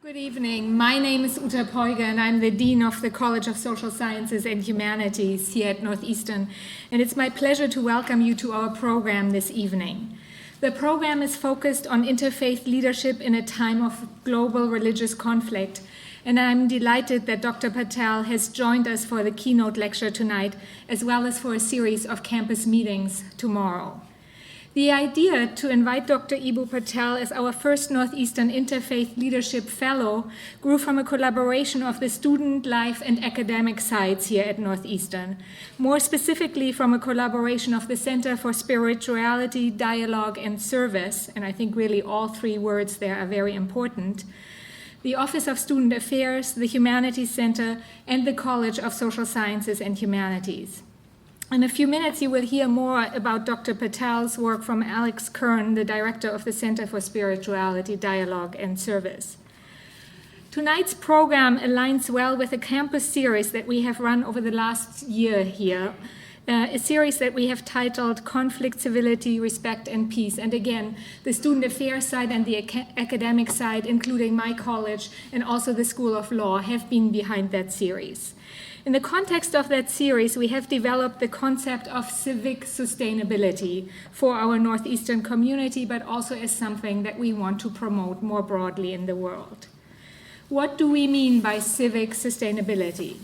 Good evening. My name is Uta Poiga, and I'm the Dean of the College of Social Sciences and Humanities here at Northeastern. And it's my pleasure to welcome you to our program this evening. The program is focused on interfaith leadership in a time of global religious conflict. And I'm delighted that Dr. Patel has joined us for the keynote lecture tonight, as well as for a series of campus meetings tomorrow. The idea to invite Dr. Eboo Patel as our first Northeastern Interfaith Leadership Fellow grew from a collaboration of the student life and academic sides here at Northeastern, more specifically from a collaboration of the Center for Spirituality, Dialogue, and Service, and I think really all three words there are very important, the Office of Student Affairs, the Humanities Center, and the College of Social Sciences and Humanities. In a few minutes, you will hear more about Dr. Patel's work from Alex Kern, the director of the Center for Spirituality, Dialogue, and Service. Tonight's program aligns well with a campus series that we have run over the last year here, a series that we have titled Conflict, Civility, Respect, and Peace. And again, the student affairs side and the academic side, including my college and also the School of Law, have been behind that series. In the context of that series, we have developed the concept of civic sustainability for our Northeastern community, but also as something that we want to promote more broadly in the world. What do we mean by civic sustainability?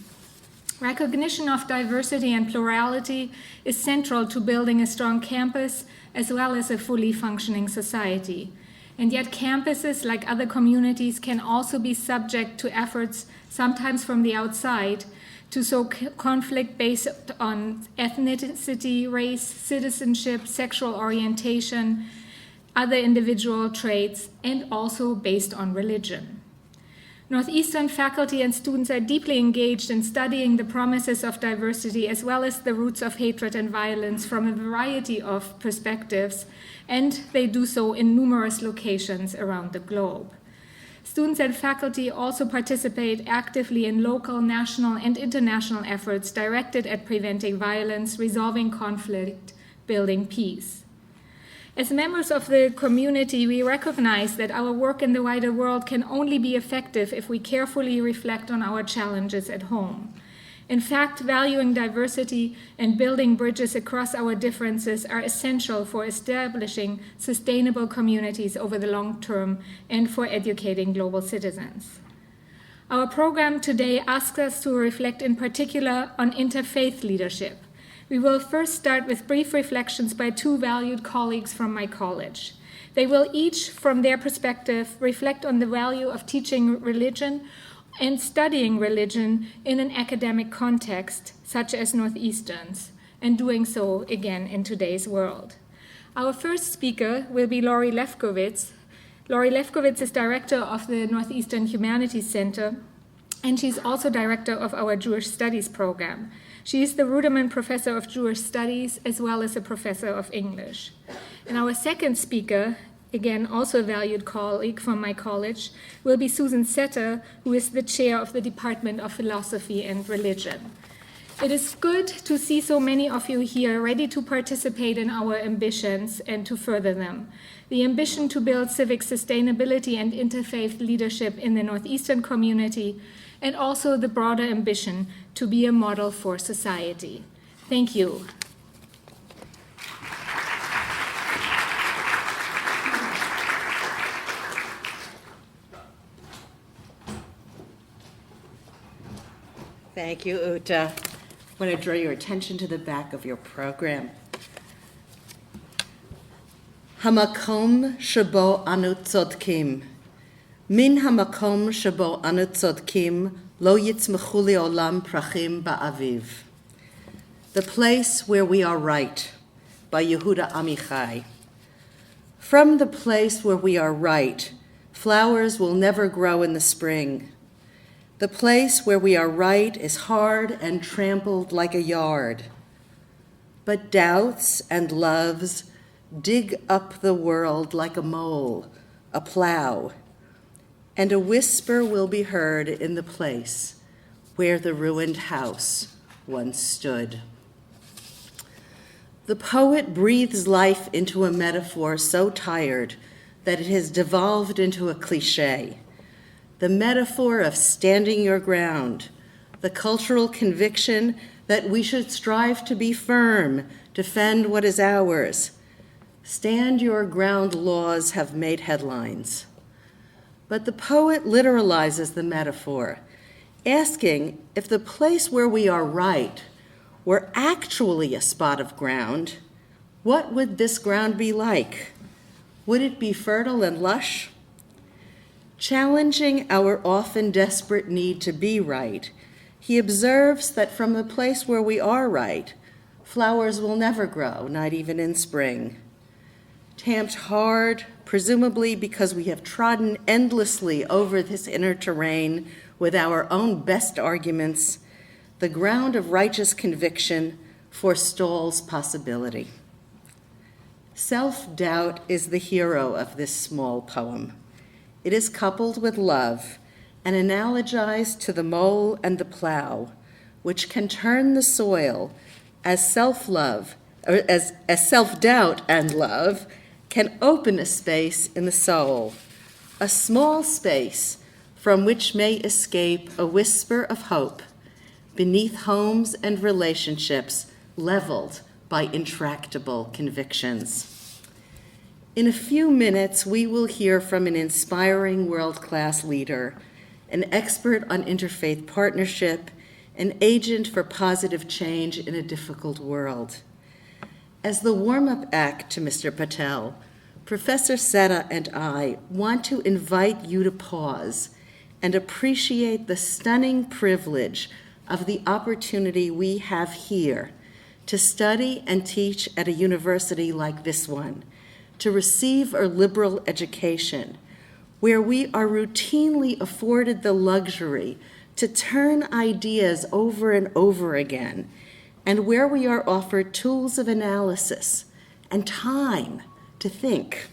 Recognition of diversity and plurality is central to building a strong campus as well as a fully functioning society. And yet campuses, like other communities, can also be subject to efforts, sometimes from the outside, to sow conflict based on ethnicity, race, citizenship, sexual orientation, other individual traits, and also based on religion. Northeastern faculty and students are deeply engaged in studying the promises of diversity as well as the roots of hatred and violence from a variety of perspectives, and they do so in numerous locations around the globe. Students and faculty also participate actively in local, national, and international efforts directed at preventing violence, resolving conflict, building peace. As members of the community, we recognize that our work in the wider world can only be effective if we carefully reflect on our challenges at home. In fact, valuing diversity and building bridges across our differences are essential for establishing sustainable communities over the long term and for educating global citizens. Our program today asks us to reflect in particular on interfaith leadership. We will first start with brief reflections by two valued colleagues from my college. They will each, from their perspective, reflect on the value of teaching religion and studying religion in an academic context, such as Northeastern's, and doing so again in today's world. Our first speaker will be Lori Lefkowitz. Lori Lefkowitz is director of the Northeastern Humanities Center, and she's also director of our Jewish Studies program. She is the Ruderman Professor of Jewish Studies as well as a professor of English. And our second speaker, again also a valued colleague from my college, will be Susan Setter, who is the chair of the Department of Philosophy and Religion. It is good to see so many of you here ready to participate in our ambitions and to further them. The ambition to build civic sustainability and interfaith leadership in the Northeastern community, and also the broader ambition to be a model for society. Thank you. Thank you, Uta. I want to draw your attention to the back of your program. Hamakom shabo anu tzodkim. Min hamakom shabo anu tzodkim lo yitzmechu leolam prachim ba'aviv. The Place Where We Are Right, by Yehuda Amichai. From the place where we are right, flowers will never grow in the spring. The place where we are right is hard and trampled like a yard. But doubts and loves dig up the world like a mole, a plow, and a whisper will be heard in the place where the ruined house once stood. The poet breathes life into a metaphor so tired that it has devolved into a cliche. the metaphor of standing your ground, the cultural conviction that we should strive to be firm, defend what is ours. Stand your ground laws have made headlines. But the poet literalizes the metaphor, asking if the place where we are right were actually a spot of ground, what would this ground be like? Would it be fertile and lush? Challenging our often desperate need to be right, he observes that from the place where we are right, flowers will never grow, not even in spring. Tamped hard, presumably because we have trodden endlessly over this inner terrain with our own best arguments, the ground of righteous conviction forestalls possibility. Self-doubt is the hero of this small poem. It is coupled with love and analogized to the mole and the plow, which can turn the soil as self-love, or as self-doubt and love can open a space in the soul, a small space from which may escape a whisper of hope beneath homes and relationships leveled by intractable convictions. In a few minutes, we will hear from an inspiring world-class leader, an expert on interfaith partnership, an agent for positive change in a difficult world. As the warm-up act to Mr. Patel, Professor Seta and I want to invite you to pause and appreciate the stunning privilege of the opportunity we have here to study and teach at a university like this one, to receive a liberal education, where we are routinely afforded the luxury to turn ideas over and over again, and where we are offered tools of analysis and time to think.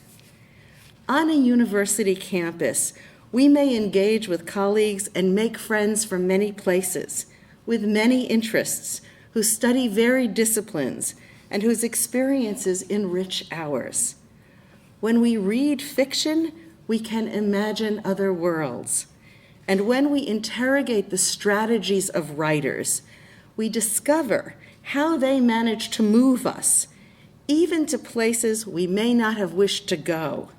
On a university campus, we may engage with colleagues and make friends from many places, with many interests, who study varied disciplines and whose experiences enrich ours. When we read fiction, we can imagine other worlds. And when we interrogate the strategies of writers, we discover how they manage to move us, even to places we may not have wished to go.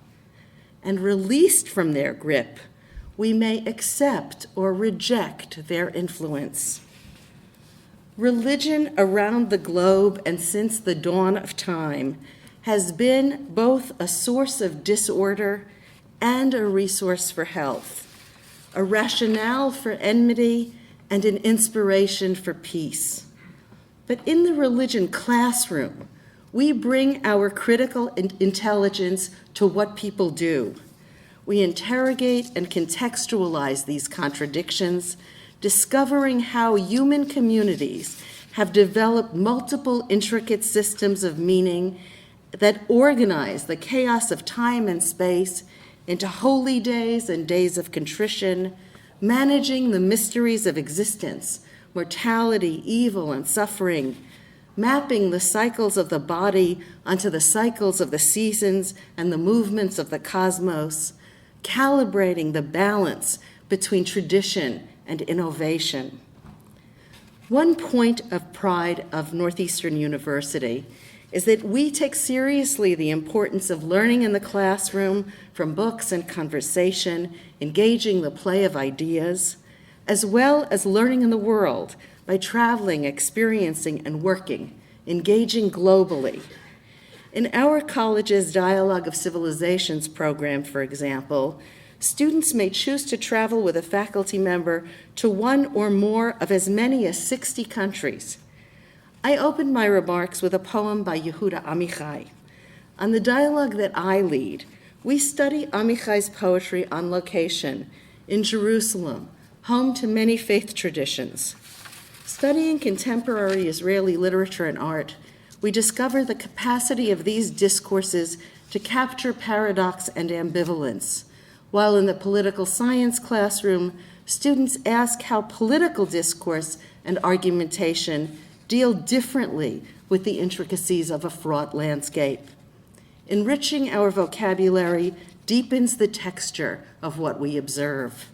And released from their grip, we may accept or reject their influence. Religion around the globe and since the dawn of time has been both a source of disorder and a resource for health, a rationale for enmity and an inspiration for peace. But in the religion classroom, we bring our critical intelligence to what people do. We interrogate and contextualize these contradictions, discovering how human communities have developed multiple intricate systems of meaning that organize the chaos of time and space into holy days and days of contrition, managing the mysteries of existence, mortality, evil, and suffering, mapping the cycles of the body onto the cycles of the seasons and the movements of the cosmos, calibrating the balance between tradition and innovation. One point of pride of Northeastern University is that we take seriously the importance of learning in the classroom from books and conversation, engaging the play of ideas, as well as learning in the world by traveling, experiencing, and working, engaging globally. In our college's Dialogue of Civilizations program, for example, students may choose to travel with a faculty member to one or more of as many as 60 countries. I opened my remarks with a poem by Yehuda Amichai. On the dialogue that I lead, we study Amichai's poetry on location in Jerusalem, home to many faith traditions. Studying contemporary Israeli literature and art, we discover the capacity of these discourses to capture paradox and ambivalence, while in the political science classroom, students ask how political discourse and argumentation deal differently with the intricacies of a fraught landscape. Enriching our vocabulary deepens the texture of what we observe.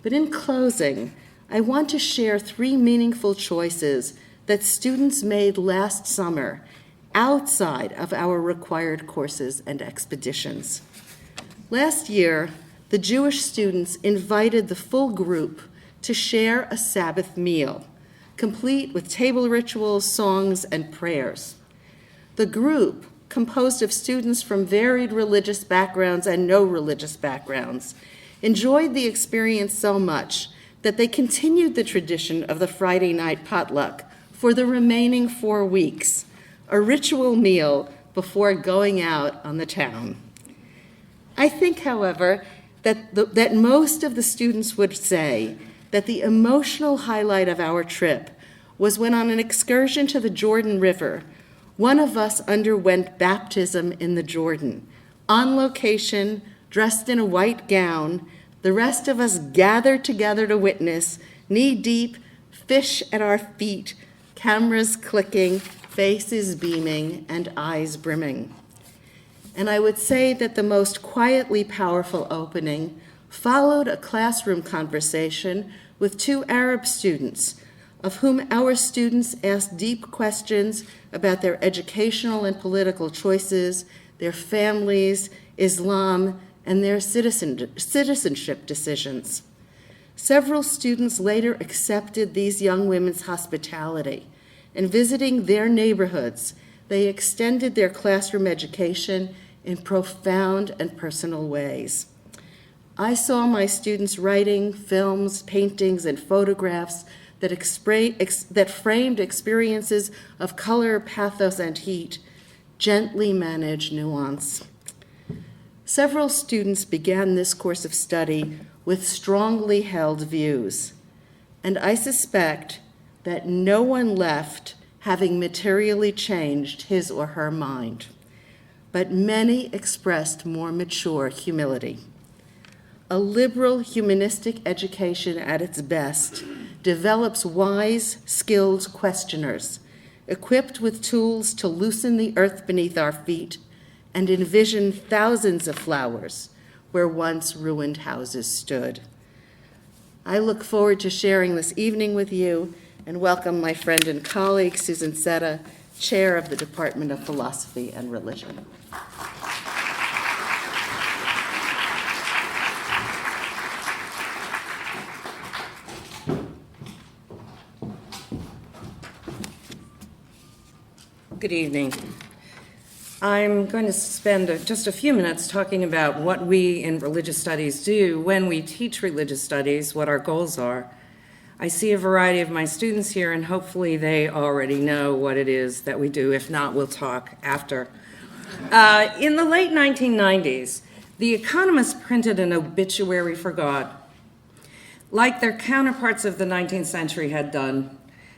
But in closing, I want to share 3 meaningful choices that students made last summer outside of our required courses and expeditions. Last year, the Jewish students invited the full group to share a Sabbath meal, complete with table rituals, songs, and prayers. The group, composed of students from varied religious backgrounds and no religious backgrounds, enjoyed the experience so much that they continued the tradition of the Friday night potluck for the remaining 4 weeks, a ritual meal before going out on the town. I think, however, that most of the students would say that the emotional highlight of our trip was when, on an excursion to the Jordan River, one of us underwent baptism in the Jordan. On location, dressed in a white gown, the rest of us gathered together to witness, knee-deep, fish at our feet, cameras clicking, faces beaming, and eyes brimming. And I would say that the most quietly powerful opening followed a classroom conversation with 2 Arab students, of whom our students asked deep questions about their educational and political choices, their families, Islam, and their citizenship decisions. Several students later accepted these young women's hospitality, and visiting their neighborhoods, they extended their classroom education in profound and personal ways. I saw my students writing films, paintings, and photographs that framed experiences of color, pathos, and heat, gently managed nuance. Several students began this course of study with strongly held views, and I suspect that no one left having materially changed his or her mind, but many expressed more mature humility. A liberal humanistic education at its best develops wise, skilled questioners, equipped with tools to loosen the earth beneath our feet and envision thousands of flowers where once ruined houses stood. I look forward to sharing this evening with you and welcome my friend and colleague, Susan Setta, Chair of the Department of Philosophy and Religion. Good evening. I'm going to spend just a few minutes talking about what we in religious studies do when we teach religious studies, what our goals are. I see a variety of my students here, and hopefully they already know what it is that we do. If not, we'll talk after. In the late 1990s, The Economist printed an obituary for God, like their counterparts of the 19th century had done.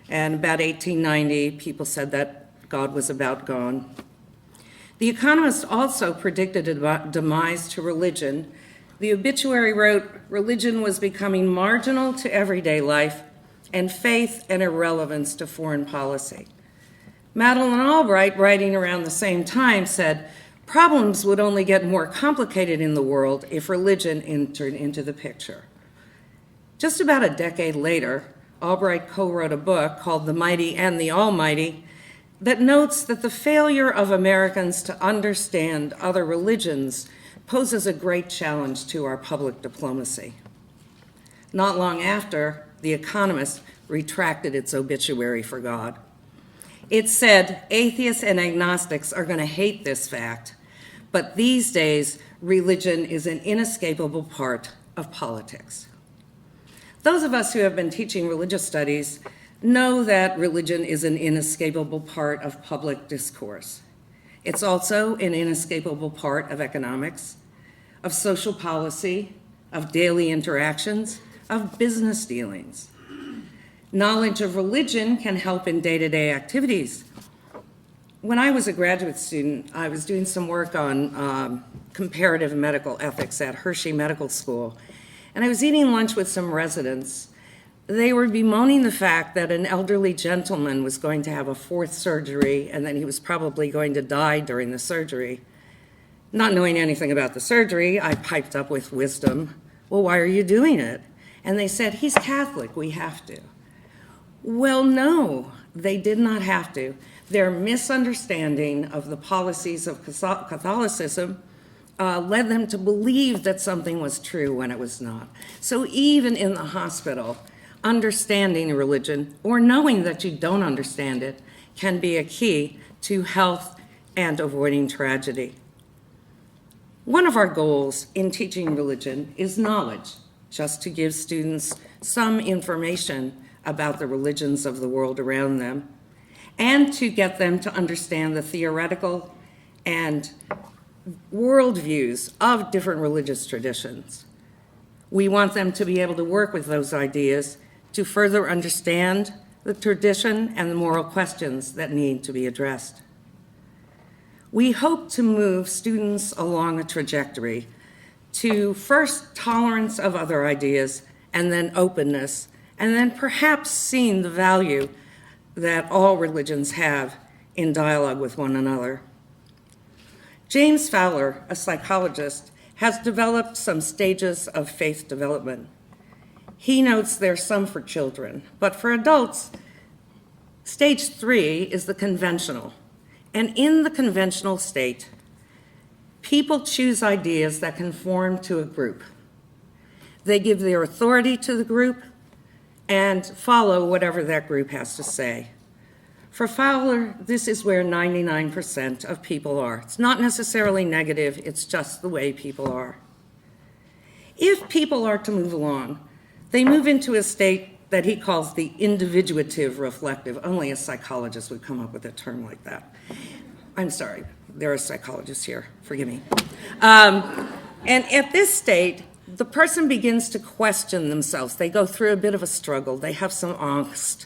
And about 1890, people said that God was about gone. The Economist also predicted a demise to religion. The obituary wrote, religion was becoming marginal to everyday life, and faith and irrelevance to foreign policy. Madeleine Albright, writing around the same time, said, problems would only get more complicated in the world if religion entered into the picture. Just about a decade later, Albright co-wrote a book called The Mighty and the Almighty that notes that the failure of Americans to understand other religions poses a great challenge to our public diplomacy. Not long after, The Economist retracted its obituary for God. It said, atheists and agnostics are going to hate this fact, but these days, religion is an inescapable part of politics. Those of us who have been teaching religious studies know that religion is an inescapable part of public discourse. It's also an inescapable part of economics, of social policy, of daily interactions, of business dealings. Knowledge of religion can help in day-to-day activities. When I was a graduate student, I was doing some work on comparative medical ethics at Hershey Medical School, and I was eating lunch with some residents. They were bemoaning the fact that an elderly gentleman was going to have a 4th surgery and that he was probably going to die during the surgery. Not knowing anything about the surgery, I piped up with wisdom, well, why are you doing it? And they said, he's Catholic, we have to. Well, no, they did not have to. Their misunderstanding of the policies of Catholicism led them to believe that something was true when it was not. So even in the hospital, understanding religion or knowing that you don't understand it can be a key to health and avoiding tragedy. One of our goals in teaching religion is knowledge, just to give students some information about the religions of the world around them, and to get them to understand the theoretical and worldviews of different religious traditions. We want them to be able to work with those ideas to further understand the tradition and the moral questions that need to be addressed. We hope to move students along a trajectory to first tolerance of other ideas, and then openness, and then perhaps seeing the value that all religions have in dialogue with one another. James Fowler, a psychologist, has developed some stages of faith development. He notes there's some for children, but for adults, stage 3 is the conventional. And in the conventional state, people choose ideas that conform to a group. They give their authority to the group and follow whatever that group has to say. For Fowler, this is where 99% of people are. It's not necessarily negative, it's just the way people are. If people are to move along, they move into a state that he calls the individuative reflective. Only a psychologist would come up with a term like that. I'm sorry, there are psychologists here, forgive me. And at this state, the person begins to question themselves. They go through a bit of a struggle, they have some angst,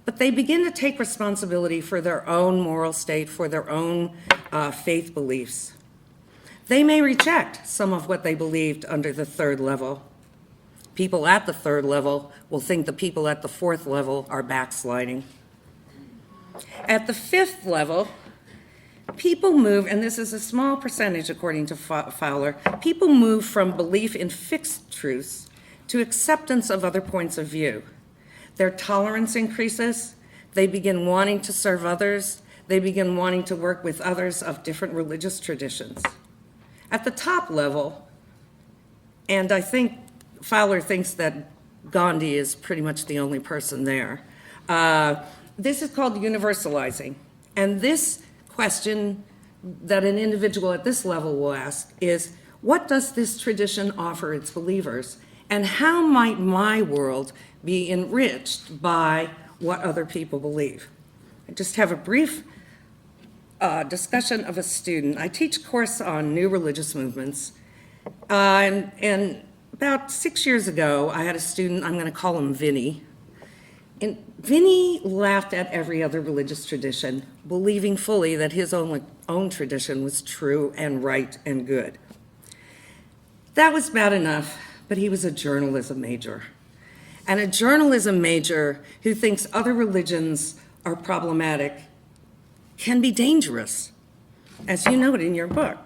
but they begin to take responsibility for their own moral state, for their own faith beliefs. They may reject some of what they believed under the third level. People at the third level will think the people at the fourth level are backsliding. At the fifth level, people move, and this is a small percentage according to Fowler, people move from belief in fixed truths to acceptance of other points of view. Their tolerance increases, they begin wanting to serve others, they begin wanting to work with others of different religious traditions. At the top level, and I think Fowler thinks that Gandhi is pretty much the only person there. This is called universalizing. And this question that an individual at this level will ask is, what does this tradition offer its believers? And how might my world be enriched by what other people believe? I just have a brief discussion of a student. I teach a course on new religious movements. And about 6 years ago, I had a student, I'm going to call him Vinny. And Vinny laughed at every other religious tradition, believing fully that his own tradition was true and right and good. That was bad enough, but he was a journalism major. And a journalism major who thinks other religions are problematic can be dangerous, as you note in your book.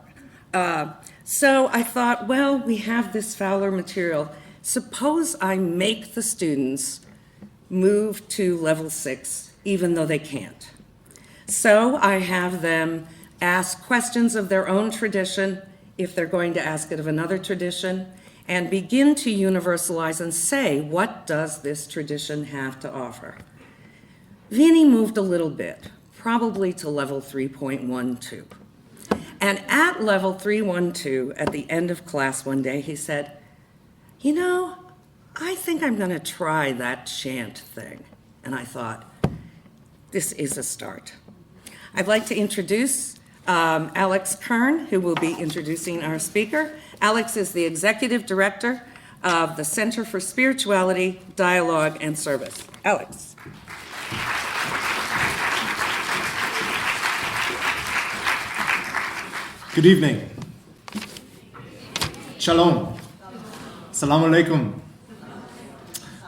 So I thought, well, we have this Fowler material. Suppose I make the students move to level 6, even though they can't. So I have them ask questions of their own tradition, if they're going to ask it of another tradition, and begin to universalize and say, what does this tradition have to offer? Vinny moved a little bit, probably to level 3.12. And at level 312, at the end of class one day, he said, you know, I think I'm going to try that chant thing. And I thought, this is a start. I'd like to introduce Alex Kern, who will be introducing our speaker. Alex is the executive director of the Center for Spirituality, Dialogue, and Service. Alex. Good evening. Shalom. Assalamu alaikum.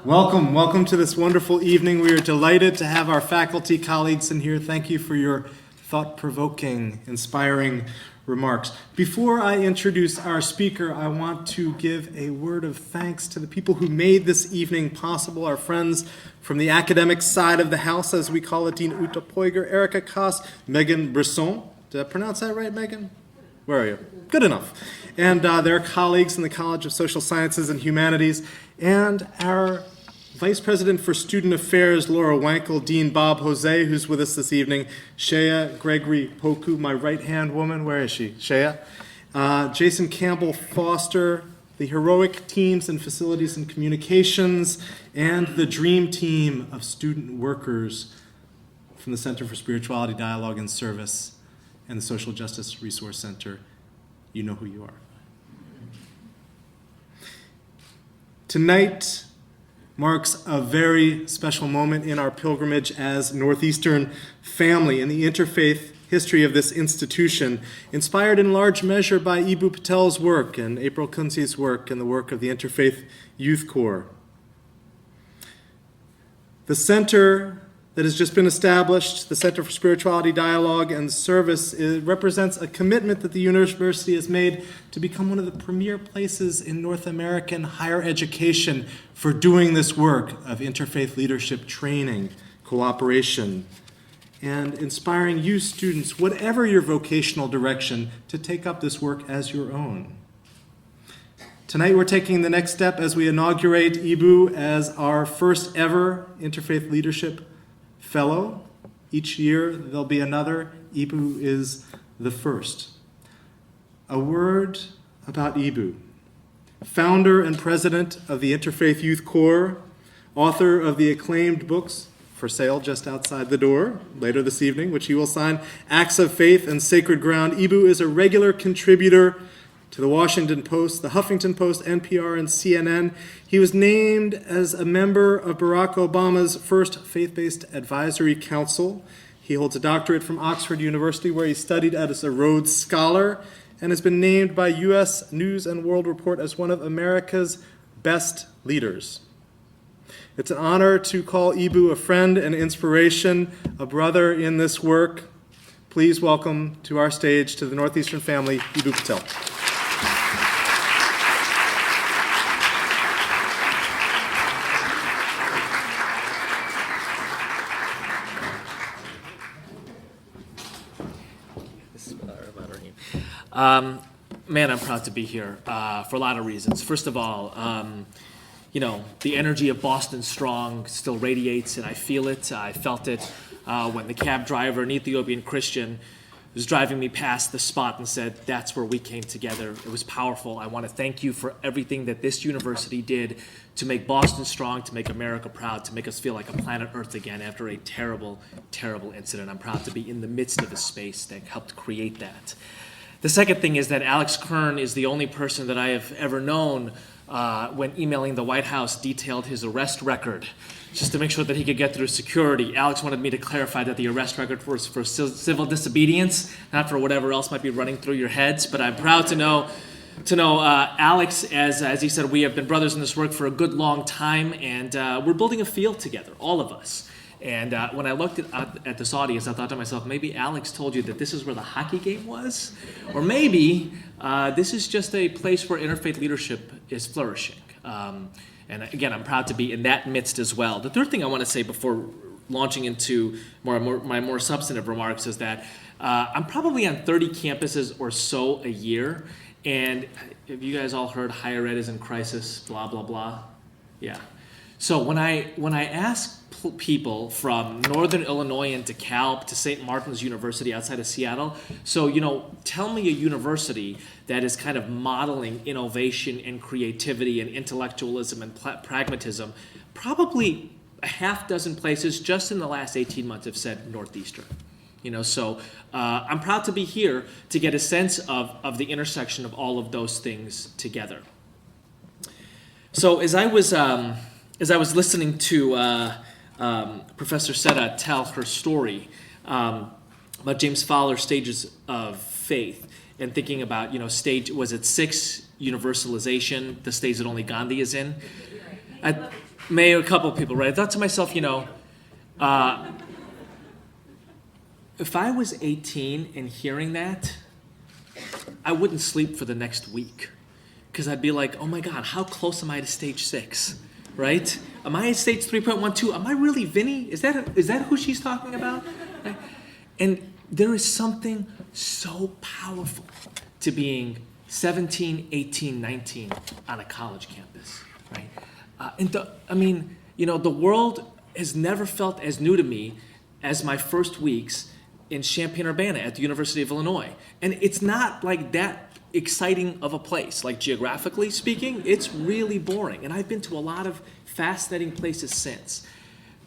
Welcome to this wonderful evening. We are delighted to have our faculty colleagues in here. Thank you for your thought-provoking, inspiring remarks. Before I introduce our speaker, I want to give a word of thanks to the people who made this evening possible, our friends from the academic side of the house, as we call it, Dean Uta Poiger, Erica Koss, Megan Brisson. Did I pronounce that right, Megan? Where are you? Good enough. And their colleagues in the College of Social Sciences and Humanities, and our Vice President for Student Affairs, Laura Wankel, Dean Bob Jose, who's with us this evening, Shea Gregory Poku, my right-hand woman. Where is she? Shea. Jason Campbell Foster, the heroic teams in facilities and communications, and the dream team of student workers from the Center for Spirituality, Dialogue, and Service and the Social Justice Resource Center. You know who you are. Tonight marks a very special moment in our pilgrimage as Northeastern family in the interfaith history of this institution, inspired in large measure by Eboo Patel's work and April Kunzi's work and the work of the Interfaith Youth Corps. The center that has just been established, the Center for Spirituality, Dialogue, and Service, it represents a commitment that the university has made to become one of the premier places in North American higher education for doing this work of interfaith leadership training, cooperation, and inspiring you students, whatever your vocational direction, to take up this work as your own. Tonight we're taking the next step as we inaugurate Eboo as our first ever Interfaith Leadership Fellow. Each year there'll be another. Eboo is the first. A word about Eboo. Founder and president of the Interfaith Youth Corps, author of the acclaimed books for sale just outside the door later this evening, which he will sign, Acts of Faith and Sacred Ground. Eboo is a regular contributor to the Washington Post, the Huffington Post, NPR, and CNN. He was named as a member of Barack Obama's first faith-based advisory council. He holds a doctorate from Oxford University, where he studied as a Rhodes Scholar, and has been named by U.S. News and World Report as one of America's best leaders. It's an honor to call Eboo a friend and inspiration, a brother in this work. Please welcome to our stage, to the Northeastern family, Eboo Patel. Man, I'm proud to be here for a lot of reasons. First of all, the energy of Boston Strong still radiates, and I feel it. I felt it when the cab driver, an Ethiopian Christian, was driving me past the spot and said, "That's where we came together." It was powerful. I want to thank you for everything that this university did to make Boston strong, to make America proud, to make us feel like a planet Earth again after a terrible, terrible incident. I'm proud to be in the midst of a space that helped create that. The second thing is that Alex Kern is the only person that I have ever known when emailing the White House detailed his arrest record, just to make sure that he could get through security. Alex wanted me to clarify that the arrest record was for civil disobedience, not for whatever else might be running through your heads. But I'm proud to know Alex, as he said, we have been brothers in this work for a good long time, and we're building a field together, all of us. And when I looked at this audience, I thought to myself, maybe Alex told you that this is where the hockey game was? Or maybe this is just a place where interfaith leadership is flourishing. And again, I'm proud to be in that midst as well. The third thing I want to say before launching into my more substantive remarks is that I'm probably on 30 campuses or so a year. And have you guys all heard higher ed is in crisis, blah, blah, blah? Yeah. So when I ask people from Northern Illinois and DeKalb to St. Martin's University outside of Seattle, tell me a university that is kind of modeling innovation and creativity and intellectualism and pragmatism. Probably a half dozen places just in the last 18 months have said Northeastern. I'm proud to be here to get a sense of the intersection of all of those things together. So as I was listening to Professor Seta tell her story about James Fowler's stages of faith, and thinking about, was it 6, universalization, the stage that only Gandhi is in? Maybe a couple of people, right? I thought to myself, if I was 18 and hearing that, I wouldn't sleep for the next week because I'd be like, oh my God, how close am I to stage 6, right? Am I at stage 3.12? Am I really Vinny? Is that who she's talking about? Right? And there is something so powerful to being 17, 18, 19 on a college campus, right? The world has never felt as new to me as my first weeks in Champaign-Urbana at the University of Illinois. And it's not like that exciting of a place. Like geographically speaking, it's really boring. And I've been to a lot of fascinating places since.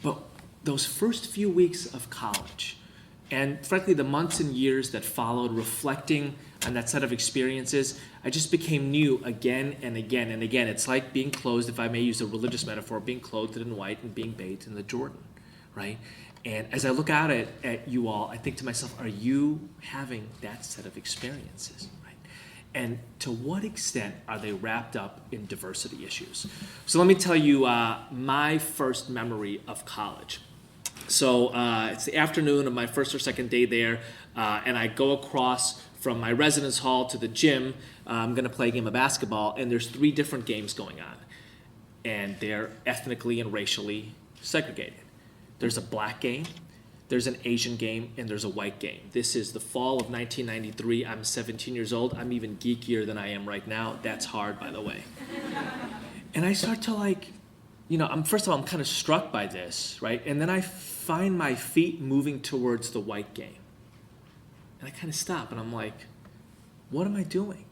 But those first few weeks of college, and frankly, the months and years that followed reflecting on that set of experiences, I just became new again and again and again. It's like being clothed, if I may use a religious metaphor, being clothed in white and being bathed in the Jordan, right? And as I look out at you all, I think to myself, are you having that set of experiences, right? And to what extent are they wrapped up in diversity issues? So let me tell you my first memory of college. So it's the afternoon of my first or second day there, and I go across from my residence hall to the gym. I'm going to play a game of basketball, and there's 3 different games going on, and they're ethnically and racially segregated. There's a black game, there's an Asian game, and there's a white game. This is the fall of 1993. I'm 17 years old. I'm even geekier than I am right now. That's hard, by the way. And I start to first of all, I'm kind of struck by this, right? And then I find my feet moving towards the white game. And I kind of stop and I'm like, what am I doing,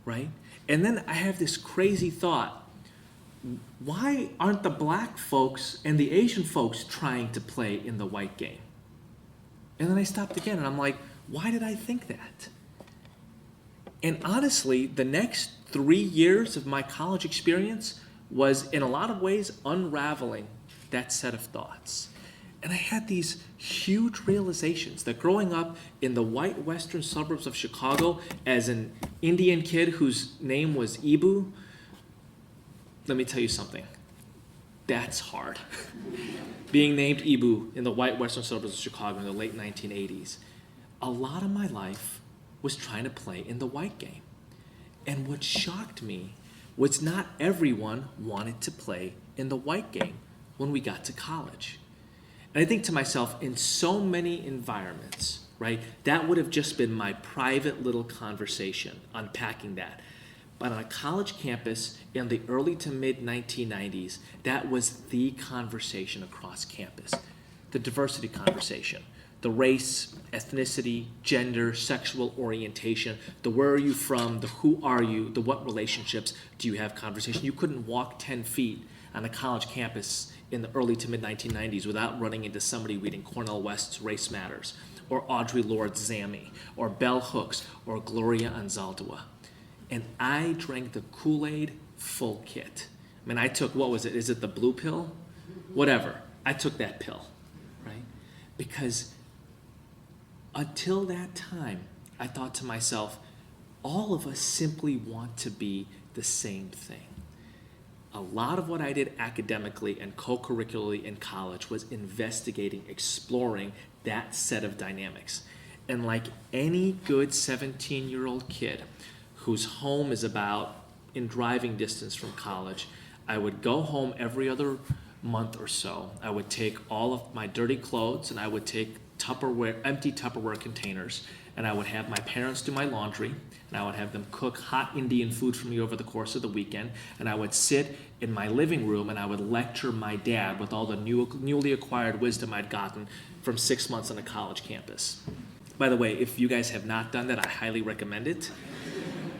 right? And then I have this crazy thought, why aren't the black folks and the Asian folks trying to play in the white game? And then I stopped again and I'm like, why did I think that? And honestly, the next 3 years of my college experience was in a lot of ways unraveling that set of thoughts. And I had these huge realizations that growing up in the white western suburbs of Chicago as an Indian kid whose name was Eboo, let me tell you something. That's hard. Being named Eboo in the white western suburbs of Chicago in the late 1980s, a lot of my life was trying to play in the white game. And what shocked me was not everyone wanted to play in the white game when we got to college. And I think to myself, in so many environments, right, that would have just been my private little conversation, unpacking that. But on a college campus in the early to mid 1990s, that was the conversation across campus, the diversity conversation. The race, ethnicity, gender, sexual orientation, the where are you from, the who are you, the what relationships do you have conversation. You couldn't walk 10 feet on a college campus in the early to mid 1990s without running into somebody reading Cornel West's Race Matters, or Audre Lorde's Zammy, or Bell Hooks, or Gloria Anzaldúa. And I drank the Kool-Aid full kit. I mean, I took, what was it? Is it the blue pill? Whatever. I took that pill, right? Because until that time, I thought to myself, all of us simply want to be the same thing. A lot of what I did academically and co-curricularly in college was investigating, exploring that set of dynamics. And like any good 17-year-old kid whose home is about in driving distance from college, I would go home every other month or so. I would take all of my dirty clothes and I would take empty Tupperware containers, and I would have my parents do my laundry, and I would have them cook hot Indian food for me over the course of the weekend, and I would sit in my living room and I would lecture my dad with all the newly acquired wisdom I'd gotten from 6 months on a college campus. By the way, if you guys have not done that, I highly recommend it.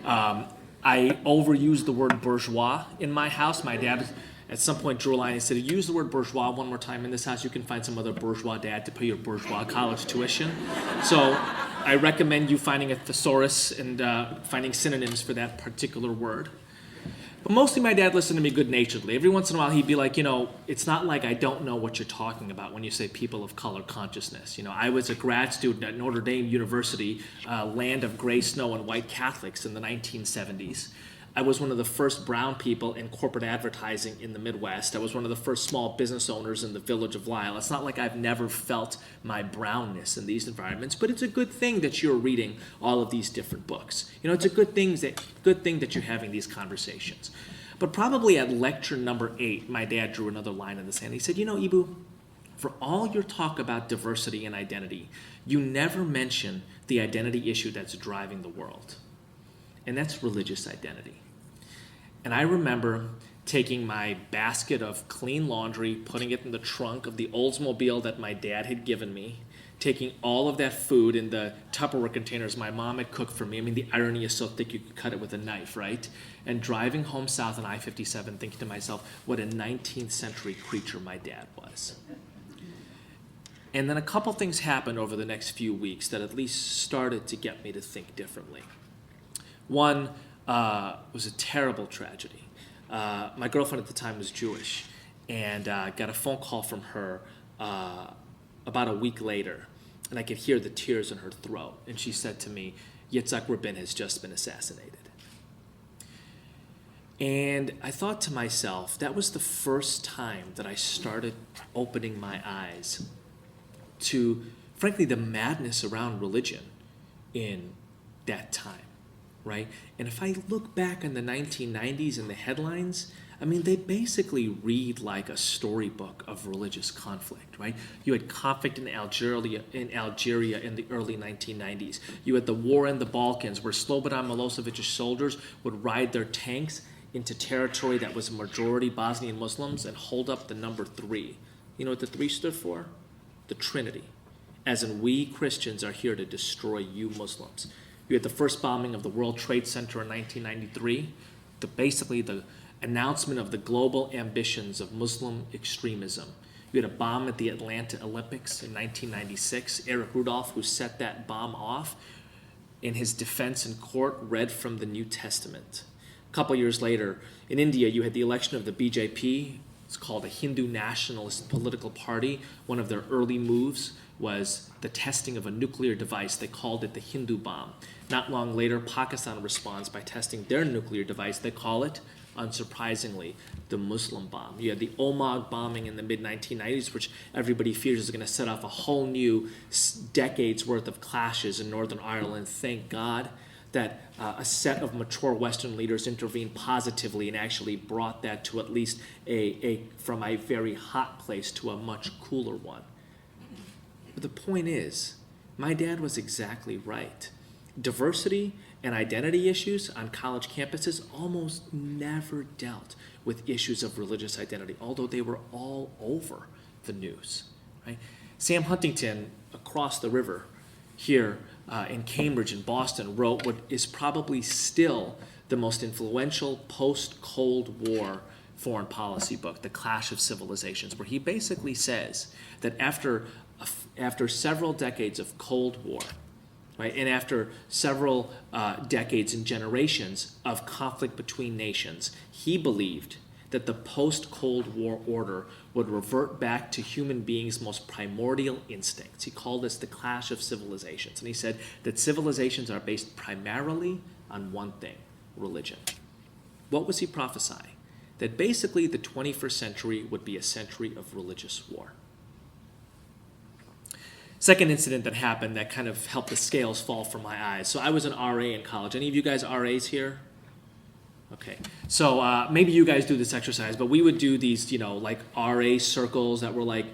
I overused the word bourgeois in my house. My dad at some point drew a line and said, use the word bourgeois one more time in this house, you can find some other bourgeois dad to pay your bourgeois college tuition. So I recommend you finding a thesaurus and finding synonyms for that particular word. But mostly my dad listened to me good-naturedly. Every once in a while he'd be like, it's not like I don't know what you're talking about when you say people of color consciousness. I was a grad student at Notre Dame University, land of gray snow and white Catholics in the 1970s. I was one of the first brown people in corporate advertising in the Midwest. I was one of the first small business owners in the village of Lisle. It's not like I've never felt my brownness in these environments, but it's a good thing that you're reading all of these different books. It's a good thing that you're having these conversations. But probably at lecture number 8, my dad drew another line in the sand. He said, Eboo, for all your talk about diversity and identity, you never mention the identity issue that's driving the world. And that's religious identity. And I remember taking my basket of clean laundry, putting it in the trunk of the Oldsmobile that my dad had given me, taking all of that food in the Tupperware containers my mom had cooked for me. I mean, the irony is so thick you could cut it with a knife, right? And driving home south on I-57, thinking to myself, what a 19th century creature my dad was. And then a couple things happened over the next few weeks that at least started to get me to think differently. One was a terrible tragedy. My girlfriend at the time was Jewish, and got a phone call from her about a week later, and I could hear the tears in her throat. And she said to me, Yitzhak Rabin has just been assassinated. And I thought to myself, that was the first time that I started opening my eyes to, frankly, the madness around religion in that time, right? And if I look back in the 1990s and the headlines, I mean, they basically read like a storybook of religious conflict, right? You had conflict in Algeria in the early 1990s. You had the war in the Balkans where Slobodan Milosevic's soldiers would ride their tanks into territory that was majority Bosnian Muslims and hold up the number 3. You know what the 3 stood for? The Trinity. As in, we Christians are here to destroy you Muslims. You had the first bombing of the World Trade Center in 1993, basically the announcement of the global ambitions of Muslim extremism. You had a bomb at the Atlanta Olympics in 1996. Eric Rudolph, who set that bomb off, in his defense in court, read from the New Testament. A couple years later, in India, you had the election of the BJP. It's called a Hindu nationalist political party. One of their early moves was the testing of a nuclear device. They called it the Hindu bomb. Not long later, Pakistan responds by testing their nuclear device. They call it, unsurprisingly, the Muslim bomb. You had the Omagh bombing in the mid-1990s, which everybody fears is going to set off a whole new decades worth of clashes in Northern Ireland. Thank God that a set of mature Western leaders intervened positively and actually brought that to at least from a very hot place to a much cooler one. But the point is, my dad was exactly right. Diversity and identity issues on college campuses almost never dealt with issues of religious identity, although they were all over the news. Right? Sam Huntington, across the river here in Cambridge and Boston, wrote what is probably still the most influential post-Cold War foreign policy book, The Clash of Civilizations, where he basically says that after several decades of Cold War, right, and after several decades and generations of conflict between nations, he believed that the post-Cold War order would revert back to human beings' most primordial instincts. He called this the clash of civilizations. And he said that civilizations are based primarily on one thing, religion. What was he prophesying? That basically the 21st century would be a century of religious war. Second incident that happened that kind of helped the scales fall from my eyes. So I was an RA in college. Any of you guys RAs here? Okay, so maybe you guys do this exercise, but we would do these, like RA circles that were like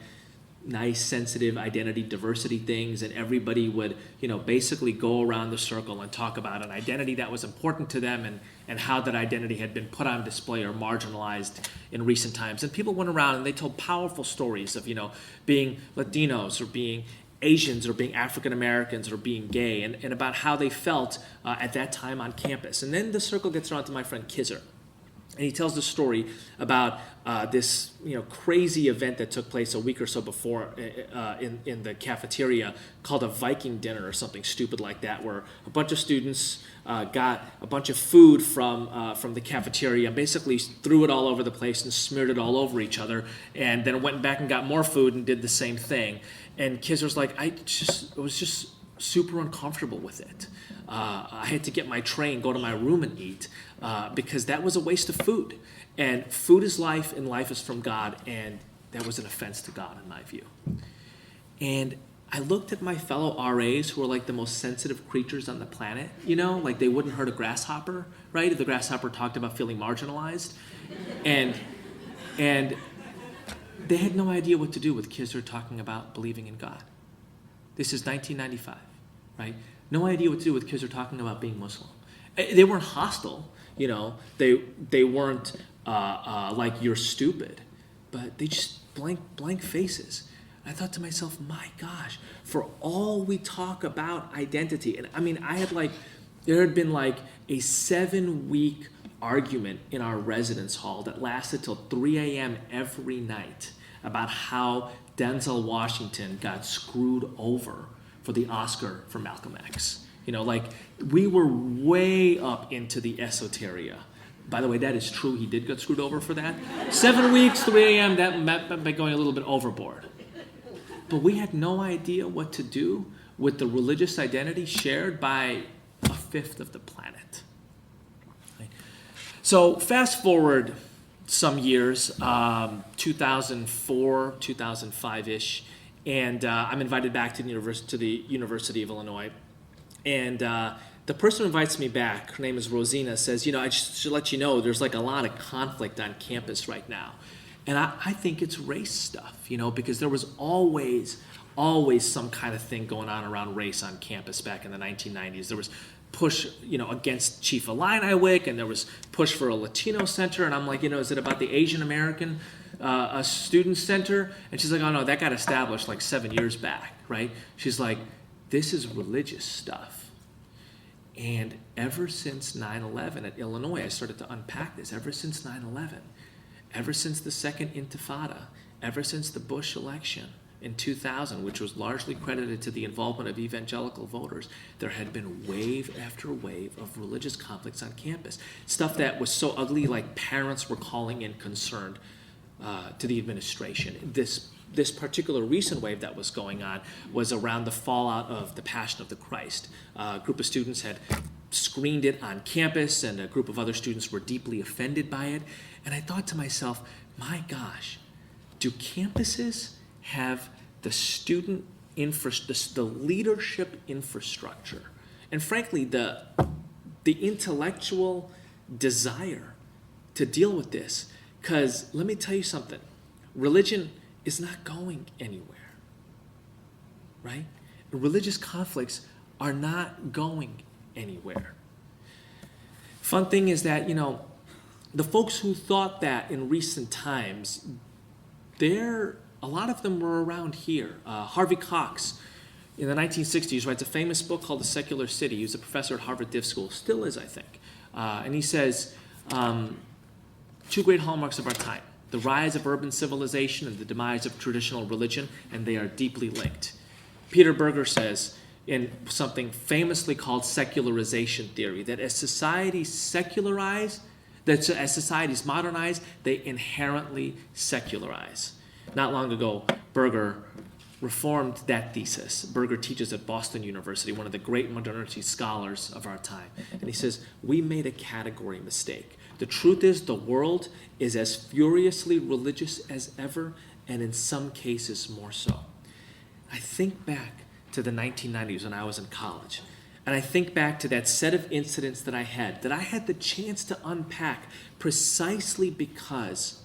nice, sensitive identity diversity things, and everybody would, basically go around the circle and talk about an identity that was important to them and how that identity had been put on display or marginalized in recent times. And people went around and they told powerful stories of, being Latinos or being Asians or being African Americans or being gay, and about how they felt at that time on campus. And then the circle gets around to my friend Kizzer, and he tells the story about this crazy event that took place a week or so before in the cafeteria called a Viking dinner or something stupid like that, where a bunch of students got a bunch of food from the cafeteria and basically threw it all over the place and smeared it all over each other, and then went back and got more food and did the same thing. And Kizzer's like, it was just super uncomfortable with it. I had to get my tray and go to my room and eat because that was a waste of food. And food is life, and life is from God, and that was an offense to God in my view. And I looked at my fellow RAs who are like the most sensitive creatures on the planet, like they wouldn't hurt a grasshopper, right? If the grasshopper talked about feeling marginalized. And they had no idea what to do with kids who are talking about believing in God. This is 1995, right? No idea what to do with kids who are talking about being Muslim. They weren't hostile, they weren't like you're stupid, but they just blank faces. I thought to myself, my gosh, for all we talk about identity, and I mean, there had been like a 7-week argument in our residence hall that lasted till 3 a.m. every night about how Denzel Washington got screwed over for the Oscar for Malcolm X. We were way up into the esoteria. By the way, that is true. He did get screwed over for that. 7 weeks, 3 a.m., that meant by going a little bit overboard. But we had no idea what to do with the religious identity shared by a fifth of the planet. Right? So fast forward some years, 2004, 2005-ish, and I'm invited back to the University of Illinois. And the person who invites me back, her name is Rosina, says, I just should let you know there's like a lot of conflict on campus right now. And I think it's race stuff, because there was always some kind of thing going on around race on campus back in the 1990s. There was push, against Chief Illini-Wick, and there was push for a Latino center. And I'm like, is it about the Asian American student center? And she's like, oh no, that got established like 7 years back, right? She's like, this is religious stuff. And ever since 9/11 at Illinois, I started to unpack this. Ever since 9/11, ever since the second Intifada, ever since the Bush election in 2000, which was largely credited to the involvement of evangelical voters, there had been wave after wave of religious conflicts on campus. Stuff that was so ugly, like parents were calling in concerned to the administration. This particular recent wave that was going on was around the fallout of the Passion of the Christ. A group of students had screened it on campus, and a group of other students were deeply offended by it. And I thought to myself, my gosh, do campuses have the the leadership infrastructure, and frankly, the intellectual desire to deal with this? Because let me tell you something, religion is not going anywhere, right? Religious conflicts are not going anywhere. Fun thing is that, the folks who thought that in recent times, a lot of them were around here. Harvey Cox, in the 1960s, writes a famous book called The Secular City. He was a professor at Harvard Div School, still is, I think. And he says, 2 great hallmarks of our time: the rise of urban civilization and the demise of traditional religion, and they are deeply linked. Peter Berger says, in something famously called secularization theory, that as societies secularize, as societies modernize, they inherently secularize. Not long ago, Berger reformed that thesis. Berger teaches at Boston University, one of the great modernity scholars of our time. And he says, we made a category mistake. The truth is, the world is as furiously religious as ever, and in some cases more so. I think back to the 1990s when I was in college, and I think back to that set of incidents that I had the chance to unpack precisely because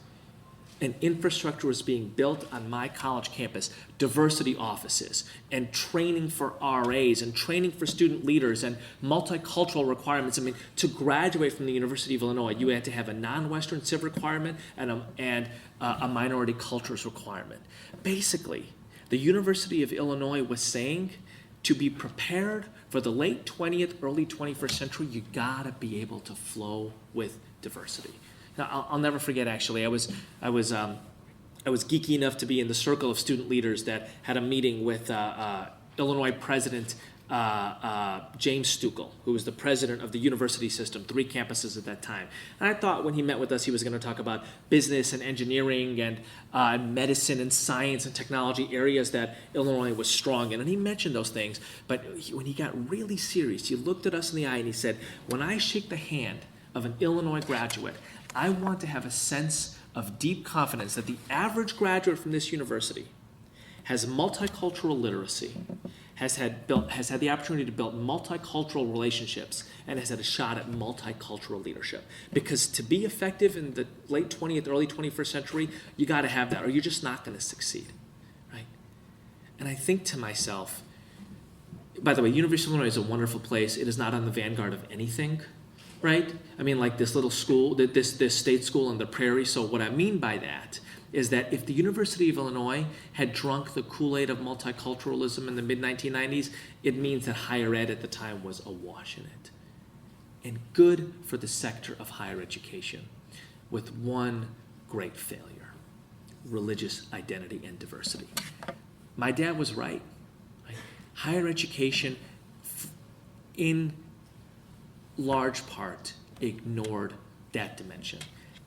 an infrastructure was being built on my college campus, diversity offices, and training for RAs, and training for student leaders, and multicultural requirements. I mean, to graduate from the University of Illinois, you had to have a non-Western civ requirement and a minority cultures requirement. Basically, the University of Illinois was saying, to be prepared for the late 20th, early 21st century, you gotta be able to flow with diversity. Now, I'll never forget, actually, I was geeky enough to be in the circle of student leaders that had a meeting with Illinois President James Stuckel, who was the president of the university system, 3 campuses at that time. And I thought when he met with us, he was going to talk about business and engineering and medicine and science and technology, areas that Illinois was strong in. And he mentioned those things. But when he got really serious, he looked at us in the eye and he said, when I shake the hand of an Illinois graduate, I want to have a sense of deep confidence that the average graduate from this university has multicultural literacy, has had the opportunity to build multicultural relationships, and has had a shot at multicultural leadership. Because to be effective in the late 20th, early 21st century, you got to have that, or you're just not going to succeed, right? And I think to myself, by the way, University of Illinois is a wonderful place. It is not on the vanguard of anything, right? I mean, like this little school, this state school on the prairie. So what I mean by that is that if the University of Illinois had drunk the Kool-Aid of multiculturalism in the mid-1990s, it means that higher ed at the time was awash in it. And good for the sector of higher education, with one great failure: religious identity and diversity. My dad was right. Higher education, in large part, ignored that dimension.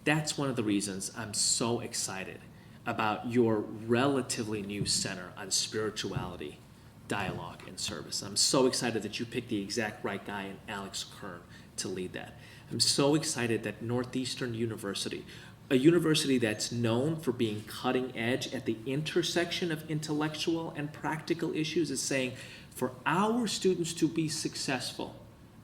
That's one of the reasons I'm so excited about your relatively new center on spirituality, dialogue, and service. I'm so excited that you picked the exact right guy in Alex Kern to lead that. I'm so excited that Northeastern University, a university that's known for being cutting edge at the intersection of intellectual and practical issues, is saying, for our students to be successful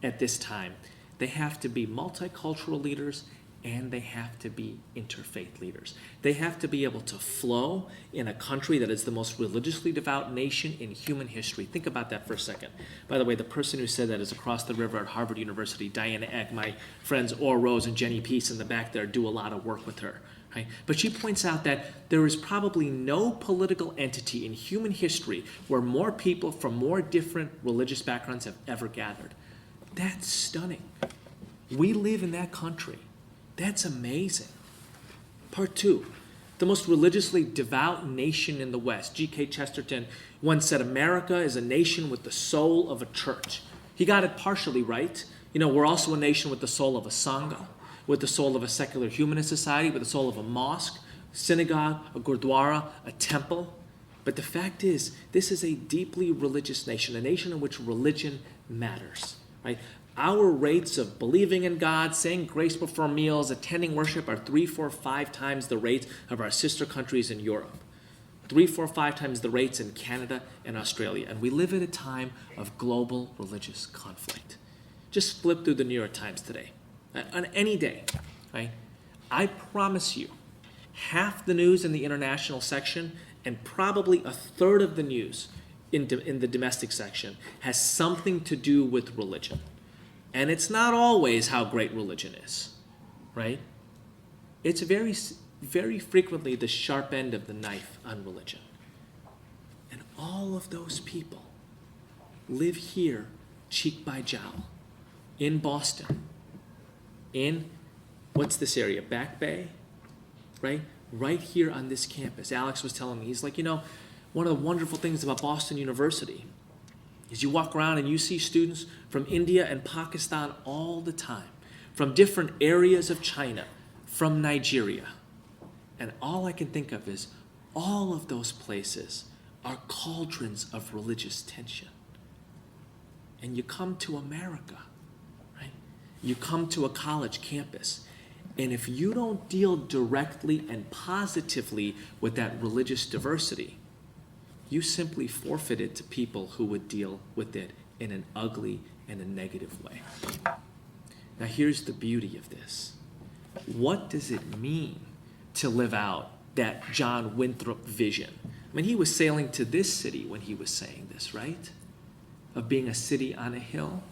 at this time, they have to be multicultural leaders and they have to be interfaith leaders. They have to be able to flow in a country that is the most religiously devout nation in human history. Think about that for a second. By the way, the person who said that is across the river at Harvard University, Diana Eck. My friends Orr Rose and Jenny Peace in the back there do a lot of work with her. Right? But she points out that there is probably no political entity in human history where more people from more different religious backgrounds have ever gathered. That's stunning. We live in that country. That's amazing. Part 2, the most religiously devout nation in the West. G.K. Chesterton once said, America is a nation with the soul of a church. He got it partially right. You know, we're also a nation with the soul of a sangha, with the soul of a secular humanist society, with the soul of a mosque, synagogue, a gurdwara, a temple. But the fact is, this is a deeply religious nation, a nation in which religion matters, right? Our rates of believing in God, saying grace before meals, attending worship are 3, 4, 5 times the rates of our sister countries in Europe. 3, 4, 5 times the rates in Canada and Australia. And we live at a time of global religious conflict. Just flip through the New York Times today. On any day, right? I promise you, half the news in the international section and probably a third of the news in the domestic section has something to do with religion. And it's not always how great religion is, right? It's very, very frequently the sharp end of the knife on religion. And all of those people live here, cheek by jowl, in Boston, in, what's this area, Back Bay, right? Right here on this campus. Alex was telling me, he's like, you know, one of the wonderful things about Boston University is you walk around and you see students from India and Pakistan all the time, from different areas of China, from Nigeria. And all I can think of is all of those places are cauldrons of religious tension. And you come to America, right? You come to a college campus, and if you don't deal directly and positively with that religious diversity, you simply forfeit it to people who would deal with it in an ugly and a negative way. Now here's the beauty of this. What does it mean to live out that John Winthrop vision? I mean, he was sailing to this city when he was saying this, right? Of being a city on a hill,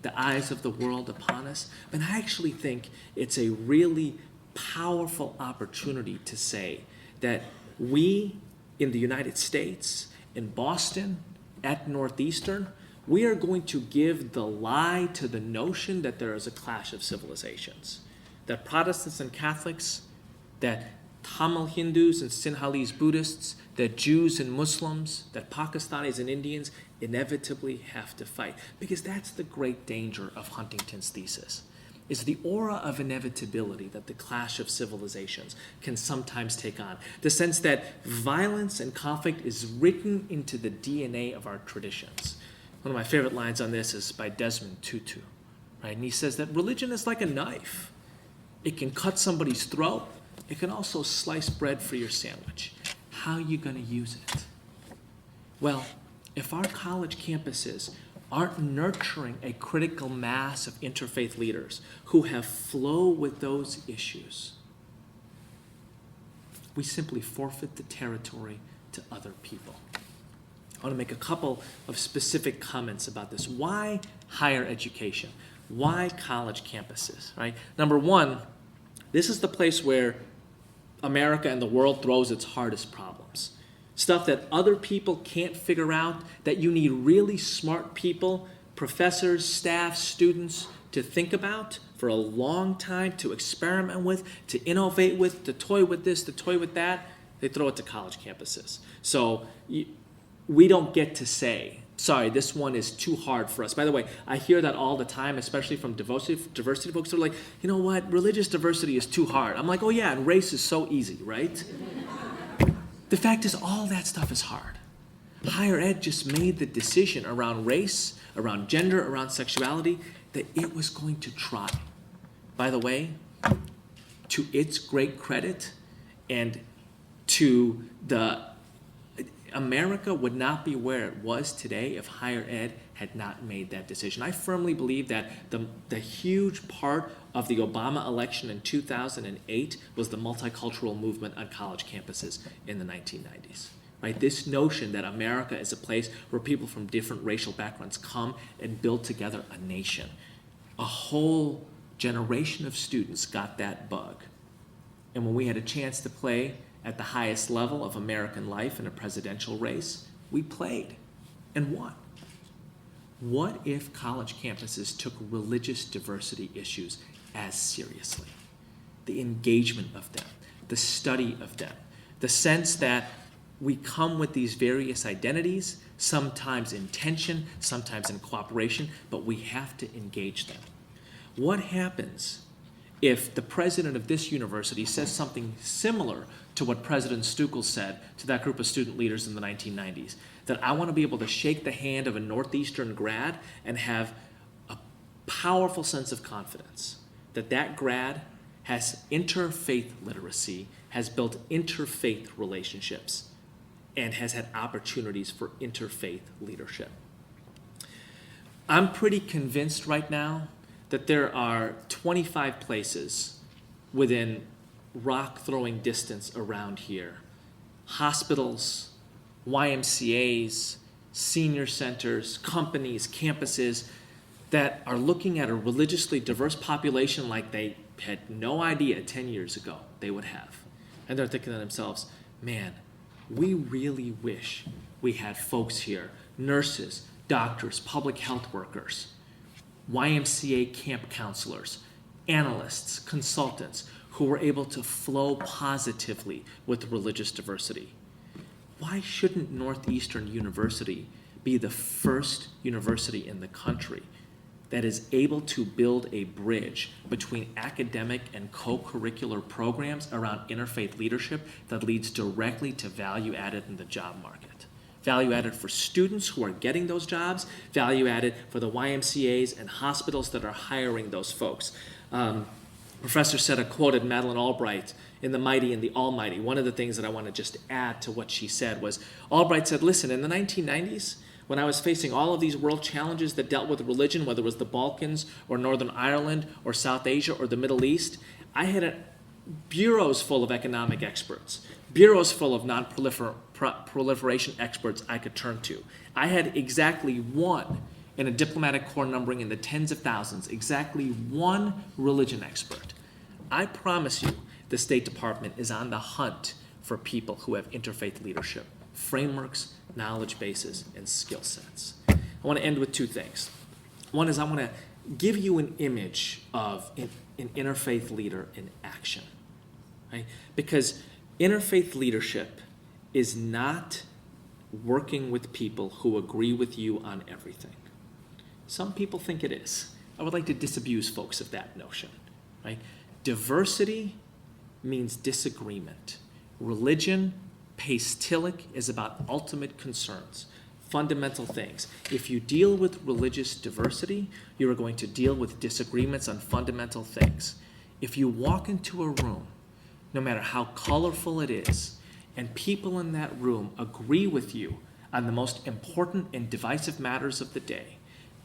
the eyes of the world upon us. And I actually think it's a really powerful opportunity to say that we in the United States, in Boston, at Northeastern, we are going to give the lie to the notion that there is a clash of civilizations, that Protestants and Catholics, that Tamil Hindus and Sinhalese Buddhists, that Jews and Muslims, that Pakistanis and Indians inevitably have to fight. Because that's the great danger of Huntington's thesis, is the aura of inevitability that the clash of civilizations can sometimes take on. The sense that violence and conflict is written into the DNA of our traditions. One of my favorite lines on this is by Desmond Tutu, right? And he says that religion is like a knife. It can cut somebody's throat. It can also slice bread for your sandwich. How are you going to use it? Well, if our college campuses aren't nurturing a critical mass of interfaith leaders who have flow with those issues, we simply forfeit the territory to other people. I want to make a couple of specific comments about this. Why higher education? Why college campuses, right? Number one, this is the place where America and the world throws its hardest problems. Stuff that other people can't figure out, that you need really smart people, professors, staff, students to think about for a long time, to experiment with, to innovate with, to toy with this, to toy with that. They throw it to college campuses. So we don't get to say, sorry, this one is too hard for us. By the way, I hear that all the time, especially from diversity folks who are like, you know what, religious diversity is too hard. I'm like, oh yeah, and race is so easy, right? The fact is, all that stuff is hard. Higher ed just made the decision around race, around gender, around sexuality, that it was going to try. By the way, to its great credit, and to America would not be where it was today if higher ed had not made that decision. I firmly believe that the huge part of the Obama election in 2008 was the multicultural movement on college campuses in the 1990s. Right? This notion that America is a place where people from different racial backgrounds come and build together a nation. A whole generation of students got that bug. And when we had a chance to play at the highest level of American life in a presidential race, we played and won. What if college campuses took religious diversity issues as seriously? The engagement of them, the study of them, the sense that we come with these various identities, sometimes in tension, sometimes in cooperation, but we have to engage them. What happens if the president of this university says something similar to what President Stuckel said to that group of student leaders in the 1990s, that I want to be able to shake the hand of a Northeastern grad and have a powerful sense of confidence that that grad has interfaith literacy, has built interfaith relationships, and has had opportunities for interfaith leadership. I'm pretty convinced right now that there are 25 places within rock-throwing distance around here. Hospitals, YMCAs, senior centers, companies, campuses that are looking at a religiously diverse population like they had no idea 10 years ago they would have. And they're thinking to themselves, man, we really wish we had folks here, nurses, doctors, public health workers, YMCA camp counselors, analysts, consultants, who were able to flow positively with religious diversity. Why shouldn't Northeastern University be the first university in the country that is able to build a bridge between academic and co-curricular programs around interfaith leadership that leads directly to value added in the job market? Value added for students who are getting those jobs, value added for the YMCAs and hospitals that are hiring those folks. Professor Seta quoted Madeleine Albright in The Mighty and the Almighty. One of the things that I want to just add to what she said was, Albright said, listen, in the 1990s, when I was facing all of these world challenges that dealt with religion, whether it was the Balkans or Northern Ireland or South Asia or the Middle East, I had bureaus full of economic experts, bureaus full of non-proliferation experts I could turn to. I had exactly one in a diplomatic corps numbering in the tens of thousands, exactly one religion expert. I promise you, the State Department is on the hunt for people who have interfaith leadership, frameworks, knowledge bases, and skill sets. I want to end with two things. One is I want to give you an image of an interfaith leader in action, right? Because Interfaith leadership is not working with people who agree with you on everything. Some people think it is. I would like to disabuse folks of that notion, right? Diversity means disagreement. Religion, pastilic, is about ultimate concerns, fundamental things. If you deal with religious diversity, you are going to deal with disagreements on fundamental things. If you walk into a room, no matter how colorful it is, and people in that room agree with you on the most important and divisive matters of the day,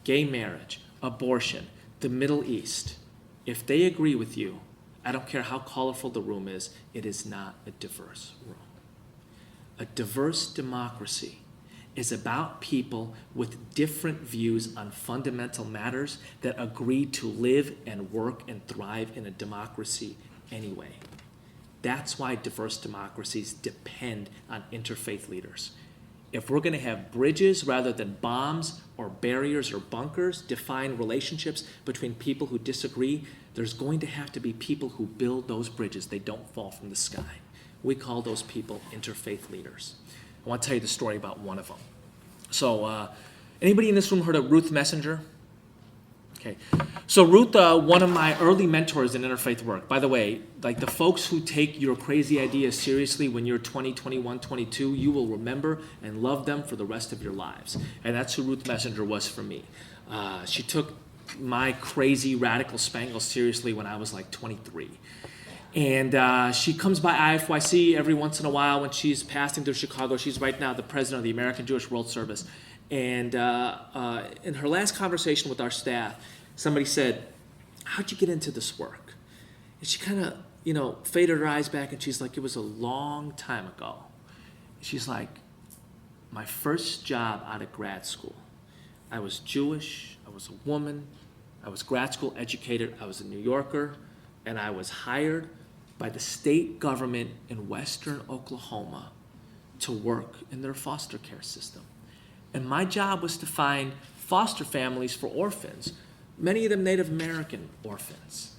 gay marriage, abortion, the Middle East, if they agree with you, I don't care how colorful the room is, it is not a diverse room. A diverse democracy is about people with different views on fundamental matters that agree to live and work and thrive in a democracy anyway. That's why diverse democracies depend on interfaith leaders. If we're going to have bridges rather than bombs or barriers or bunkers define relationships between people who disagree, there's going to have to be people who build those bridges. They don't fall from the sky. We call those people interfaith leaders. I want to tell you the story about one of them. So, anybody in this room heard of Ruth Messenger? Okay, so Ruth, one of my early mentors in interfaith work. By the way, like the folks who take your crazy ideas seriously when you're 20, 21, 22, you will remember and love them for the rest of your lives. And that's who Ruth Messenger was for me. She took my crazy radical spangle seriously when I was like 23. And she comes by IFYC every once in a while when she's passing through Chicago. She's right now the president of the American Jewish World Service. And in her last conversation with our staff, somebody said, "How'd you get into this work?" And she kind of, faded her eyes back, and she's like, "It was a long time ago." She's like, "My first job out of grad school, I was Jewish, I was a woman, I was grad school educated, I was a New Yorker, and I was hired by the state government in Western Oklahoma to work in their foster care system. And my job was to find foster families for orphans, many of them Native American orphans.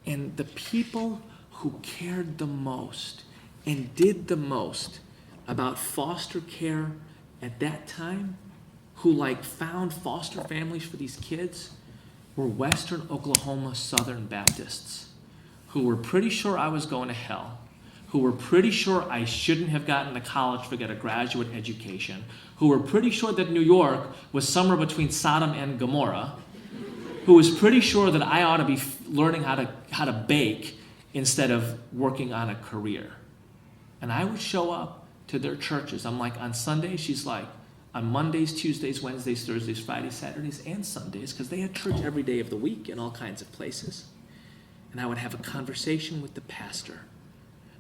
And the people who cared the most and did the most about foster care at that time, who found foster families for these kids, were Western Oklahoma Southern Baptists, who were pretty sure I was going to hell, who were pretty sure I shouldn't have gotten to college to get a graduate education, who were pretty sure that New York was somewhere between Sodom and Gomorrah, who was pretty sure that I ought to be learning how to bake instead of working on a career. And I would show up to their churches. I'm like, on Sundays, she's like, on Mondays, Tuesdays, Wednesdays, Thursdays, Fridays, Saturdays, and Sundays, because they had church every day of the week in all kinds of places. And I would have a conversation with the pastor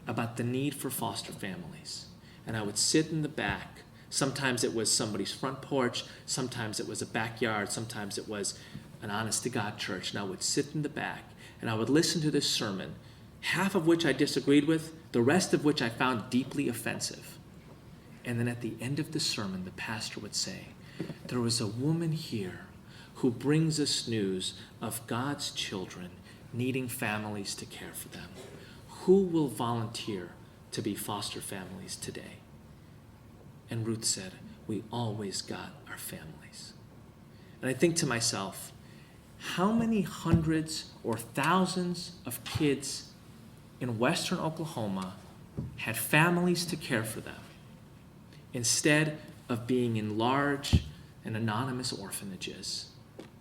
about the need for foster families. And I would sit in the back. Sometimes it was somebody's front porch, sometimes it was a backyard, sometimes it was an honest-to-God church. And I would sit in the back, and I would listen to this sermon, half of which I disagreed with, the rest of which I found deeply offensive. And then at the end of the sermon, the pastor would say, "There was a woman here who brings us news of God's children needing families to care for them. Who will volunteer to be foster families today?" And Ruth said, "We always got our families." And I think to myself, how many hundreds or thousands of kids in Western Oklahoma had families to care for them instead of being in large and anonymous orphanages?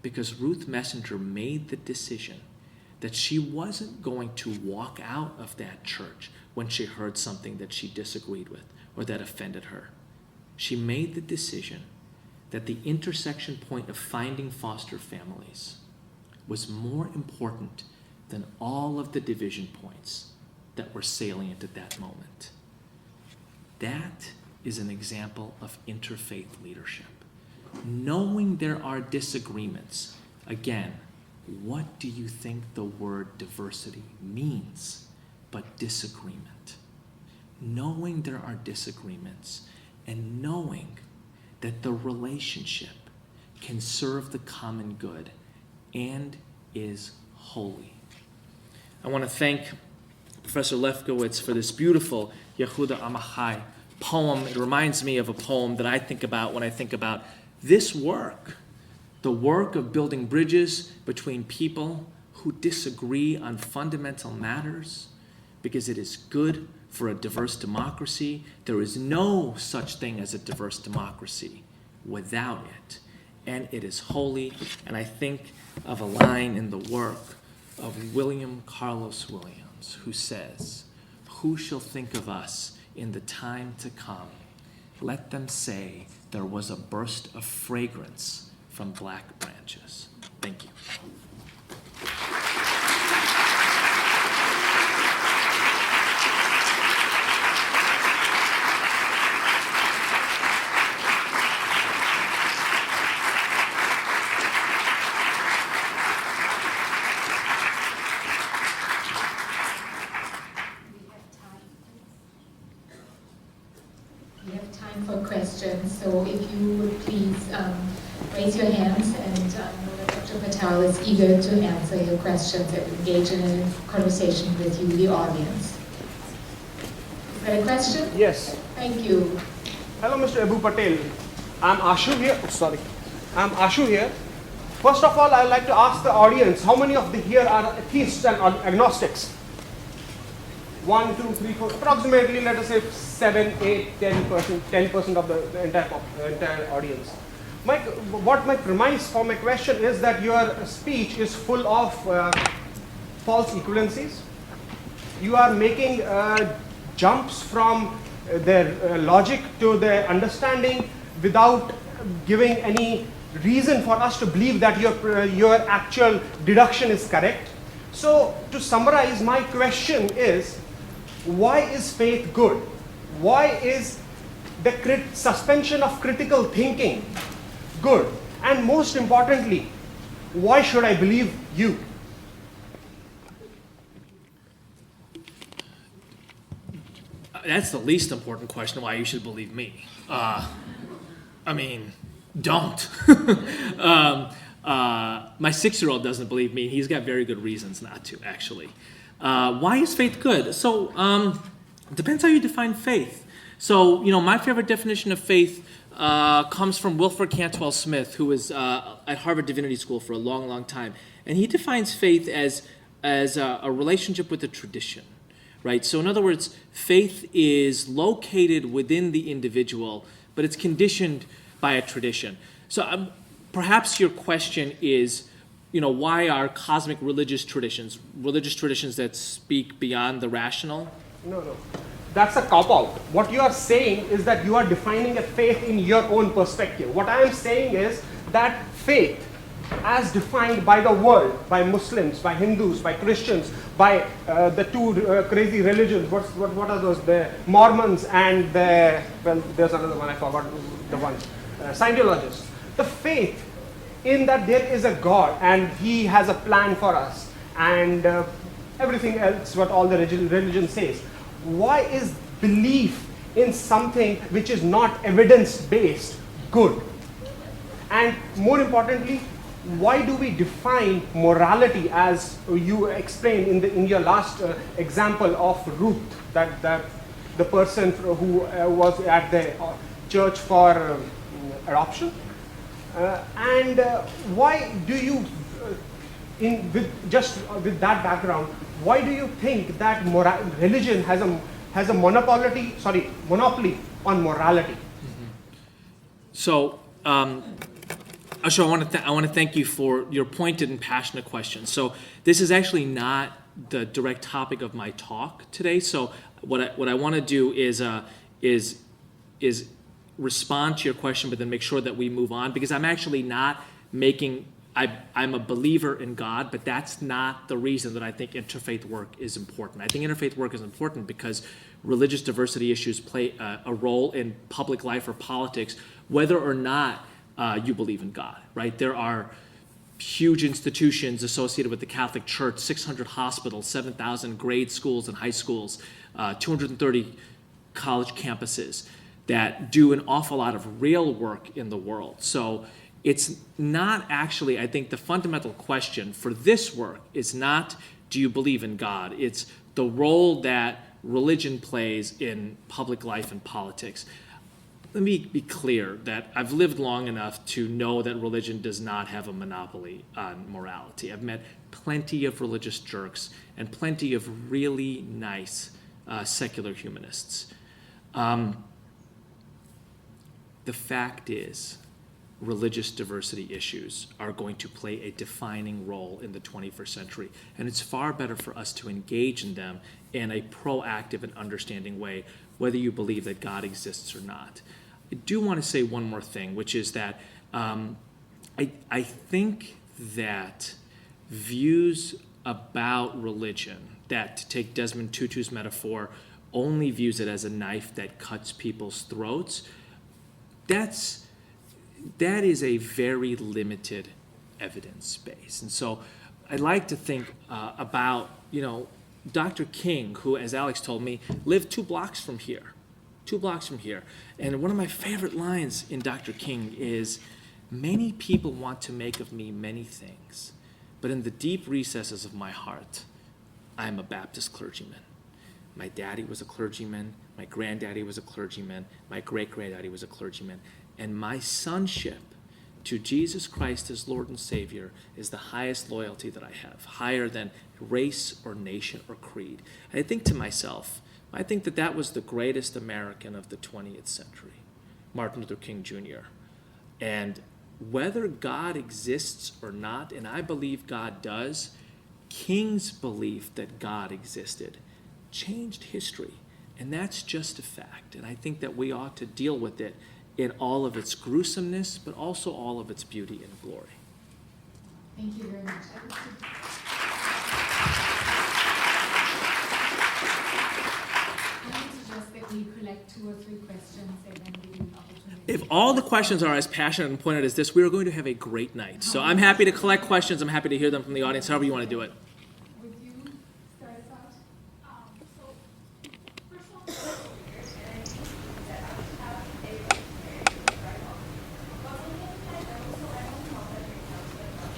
Because Ruth Messenger made the decision that she wasn't going to walk out of that church when she heard something that she disagreed with or that offended her. She made the decision that the intersection point of finding foster families was more important than all of the division points that were salient at that moment. That is an example of interfaith leadership. Knowing there are disagreements, again, what do you think the word diversity means but disagreement? Knowing there are disagreements and knowing that the relationship can serve the common good and is holy. I want to thank Professor Lefkowitz for this beautiful Yehuda Amachai poem. It reminds me of a poem that I think about when I think about this work, the work of building bridges between people who disagree on fundamental matters, because it is good for a diverse democracy. There is no such thing as a diverse democracy without it, and it is holy. And I think of a line in the work of William Carlos Williams, who says, "Who shall think of us in the time to come? Let them say there was a burst of fragrance from black branches." Thank you. We have time for questions, so if you would please raise your hands, and I know that Dr. Patel is eager to answer your questions and engage in a conversation with you, the audience. Is there a question? Yes. Thank you. Hello, Mr. Eboo Patel. I'm Ashu here. I'm Ashu here. First of all, I'd like to ask the audience, how many of the here are atheists and agnostics? 1, 2, 3, 4, approximately, let us say 7, 8, 10% of the entire audience. What my premise for my question is that your speech is full of false equivalencies. You are making jumps from their logic to their understanding without giving any reason for us to believe that your actual deduction is correct. So to summarize, my question is, why is faith good? Why is the suspension of critical thinking good? And most importantly, why should I believe you? That's the least important question, why you should believe me. I mean, don't. My 6-year-old doesn't believe me. He's got very good reasons not to, actually. Why is faith good? So it depends how you define faith. So, my favorite definition of faith comes from Wilfred Cantwell Smith, who was at Harvard Divinity School for a long, long time. And he defines faith as a relationship with a tradition, right? So in other words, faith is located within the individual, but it's conditioned by a tradition. So perhaps your question is, why are cosmic religious traditions that speak beyond the rational? No. That's a cop-out. What you are saying is that you are defining a faith in your own perspective. What I am saying is that faith, as defined by the world, by Muslims, by Hindus, by Christians, by the two crazy religions, what are those? The Mormons and there's another one, I forgot the one, Scientologists. The faith in that there is a God and He has a plan for us, and everything else what all the religion says. Why is belief in something which is not evidence-based good? And more importantly, why do we define morality as you explained in your last example of Ruth, that the person who was at the church for adoption? And why do you, with that background, why do you think that religion has a monopoly on morality? Mm-hmm. So, Ashu, I want to thank you for your pointed and passionate questions. So this is actually not the direct topic of my talk today. So what I want to do is respond to your question, but then make sure that we move on, because I'm actually not making. I'm a believer in God, but that's not the reason that I think interfaith work is important. I think interfaith work is important because religious diversity issues play a role in public life or politics, whether or not you believe in God, right? There are huge institutions associated with the Catholic Church, 600 hospitals, 7,000 grade schools and high schools, 230 college campuses that do an awful lot of real work in the world. So it's not actually, I think the fundamental question for this work is not, do you believe in God? It's, the role that religion plays in public life and politics. Let me be clear that I've lived long enough to know that religion does not have a monopoly on morality. I've met plenty of religious jerks and plenty of really nice secular humanists. The fact is, religious diversity issues are going to play a defining role in the 21st century, and it's far better for us to engage in them in a proactive and understanding way, whether you believe that God exists or not. I do want to say one more thing, which is that I think that views about religion, that, to take Desmond Tutu's metaphor, only views it as a knife that cuts people's throats, that is a very limited evidence base. And so I'd like to think about, Dr. King, who, as Alex told me, lived 2 blocks from here. And one of my favorite lines in Dr. King is, "Many people want to make of me many things, but in the deep recesses of my heart, I am a Baptist clergyman. My daddy was a clergyman, my granddaddy was a clergyman, my great-granddaddy was a clergyman, and my sonship to Jesus Christ as Lord and Savior is the highest loyalty that I have, higher than race or nation or creed." And I think to myself, I think that was the greatest American of the 20th century, Martin Luther King Jr. And whether God exists or not, and I believe God does, King's belief that God existed changed history. And that's just a fact. And I think that we ought to deal with it in all of its gruesomeness, but also all of its beauty and glory. Thank you very much. I would suggest that we collect 2 or 3 questions and then give you an opportunity. If all the questions are as passionate and pointed as this, we are going to have a great night. So I'm happy to collect questions. I'm happy to hear them from the audience, however you want to do it. Would you start us out?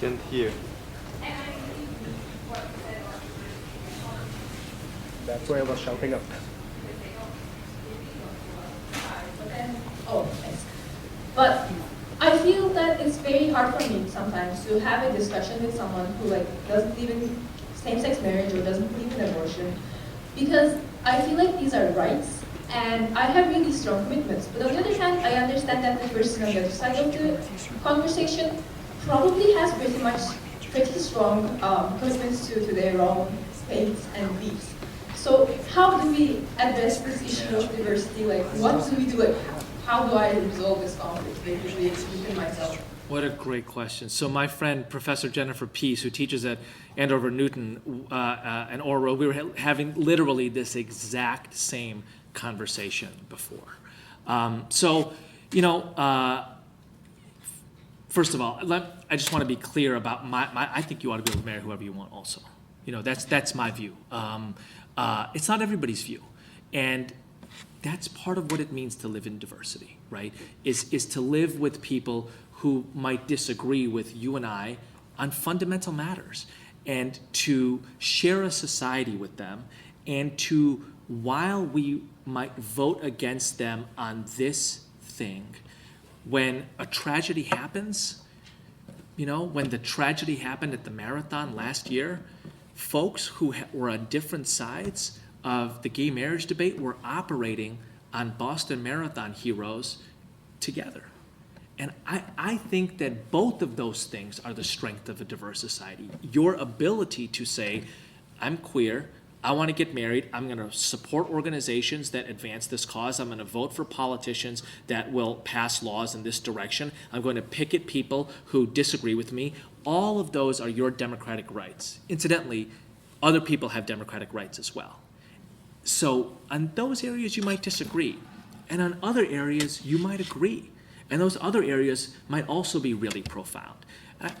Can't hear. That's why I was shouting up. Oh, thanks. But I feel that it's very hard for me sometimes to have a discussion with someone who doesn't believe in same-sex marriage or doesn't believe in abortion, because I feel like these are rights and I have really strong commitments. But on the other hand, I understand that the person on the other side of the conversation probably has pretty strong commitments to their own faiths and beliefs. So how do we address this issue of diversity? What do we do? How do I resolve this conflict within myself? What a great question. So my friend, Professor Jennifer Peace, who teaches at Andover Newton and Oro, we were having literally this exact same conversation before. First of all, I just want to be clear about I think you ought to be able to marry whoever you want also. That's my view. It's not everybody's view. And that's part of what it means to live in diversity, right? Is to live with people who might disagree with you and I on fundamental matters, and to share a society with them, and to, while we might vote against them on this thing, when a tragedy happens, when the tragedy happened at the marathon last year, folks who were on different sides of the gay marriage debate were operating on Boston Marathon heroes together. And I think that both of those things are the strength of a diverse society. Your ability to say, I'm queer, I want to get married, I'm going to support organizations that advance this cause, I'm going to vote for politicians that will pass laws in this direction, I'm going to picket people who disagree with me. All of those are your democratic rights. Incidentally, other people have democratic rights as well. So on those areas you might disagree, and on other areas you might agree. And those other areas might also be really profound.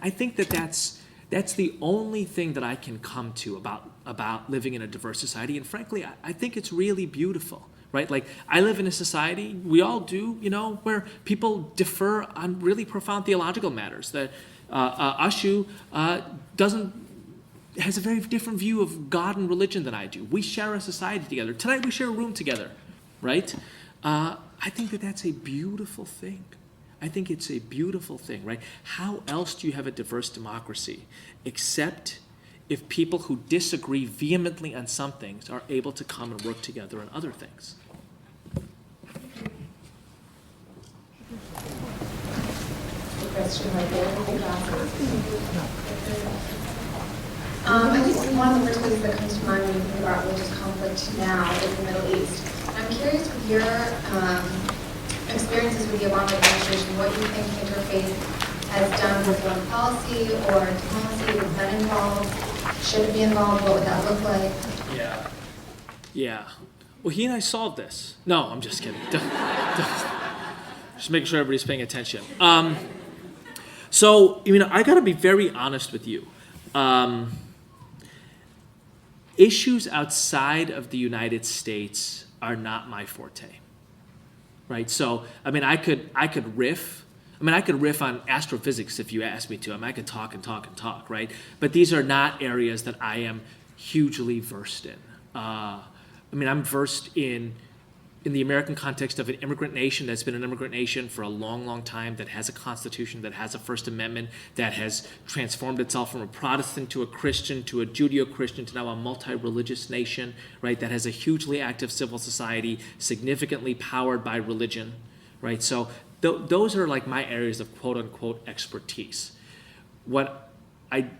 I think that's the only thing that I can come to about living in a diverse society. And frankly, I think it's really beautiful, right? Like, I live in a society, we all do, where people differ on really profound theological matters. That Ashu doesn't has a very different view of God and religion than I do. We share a society together. Tonight we share a room together, right? I think that that's a beautiful thing. I think it's a beautiful thing, right? How else do you have a diverse democracy except if people who disagree vehemently on some things are able to come and work together on other things? Question right there. I think one of the first places that comes to mind when you think about religious conflict now is the Middle East. I'm curious with your experiences with the Obama administration, what you think Interfaith has done with foreign policy or diplomacy, with men involved, should it be involved, what would that look like? Yeah. Well, he and I solved this. No, I'm just kidding. Just making sure everybody's paying attention. So, I got to be very honest with you. Issues outside of the United States are not my forte, right? So, I could riff. I could riff on astrophysics if you asked me to. I could talk and talk and talk, right? But these are not areas that I am hugely versed in. I'm versed in the American context of an immigrant nation that's been an immigrant nation for a long, long time, that has a constitution, that has a First Amendment, that has transformed itself from a Protestant to a Christian to a Judeo-Christian to now a multi-religious nation, right? That has a hugely active civil society, significantly powered by religion, right? So those are like my areas of quote-unquote expertise. What I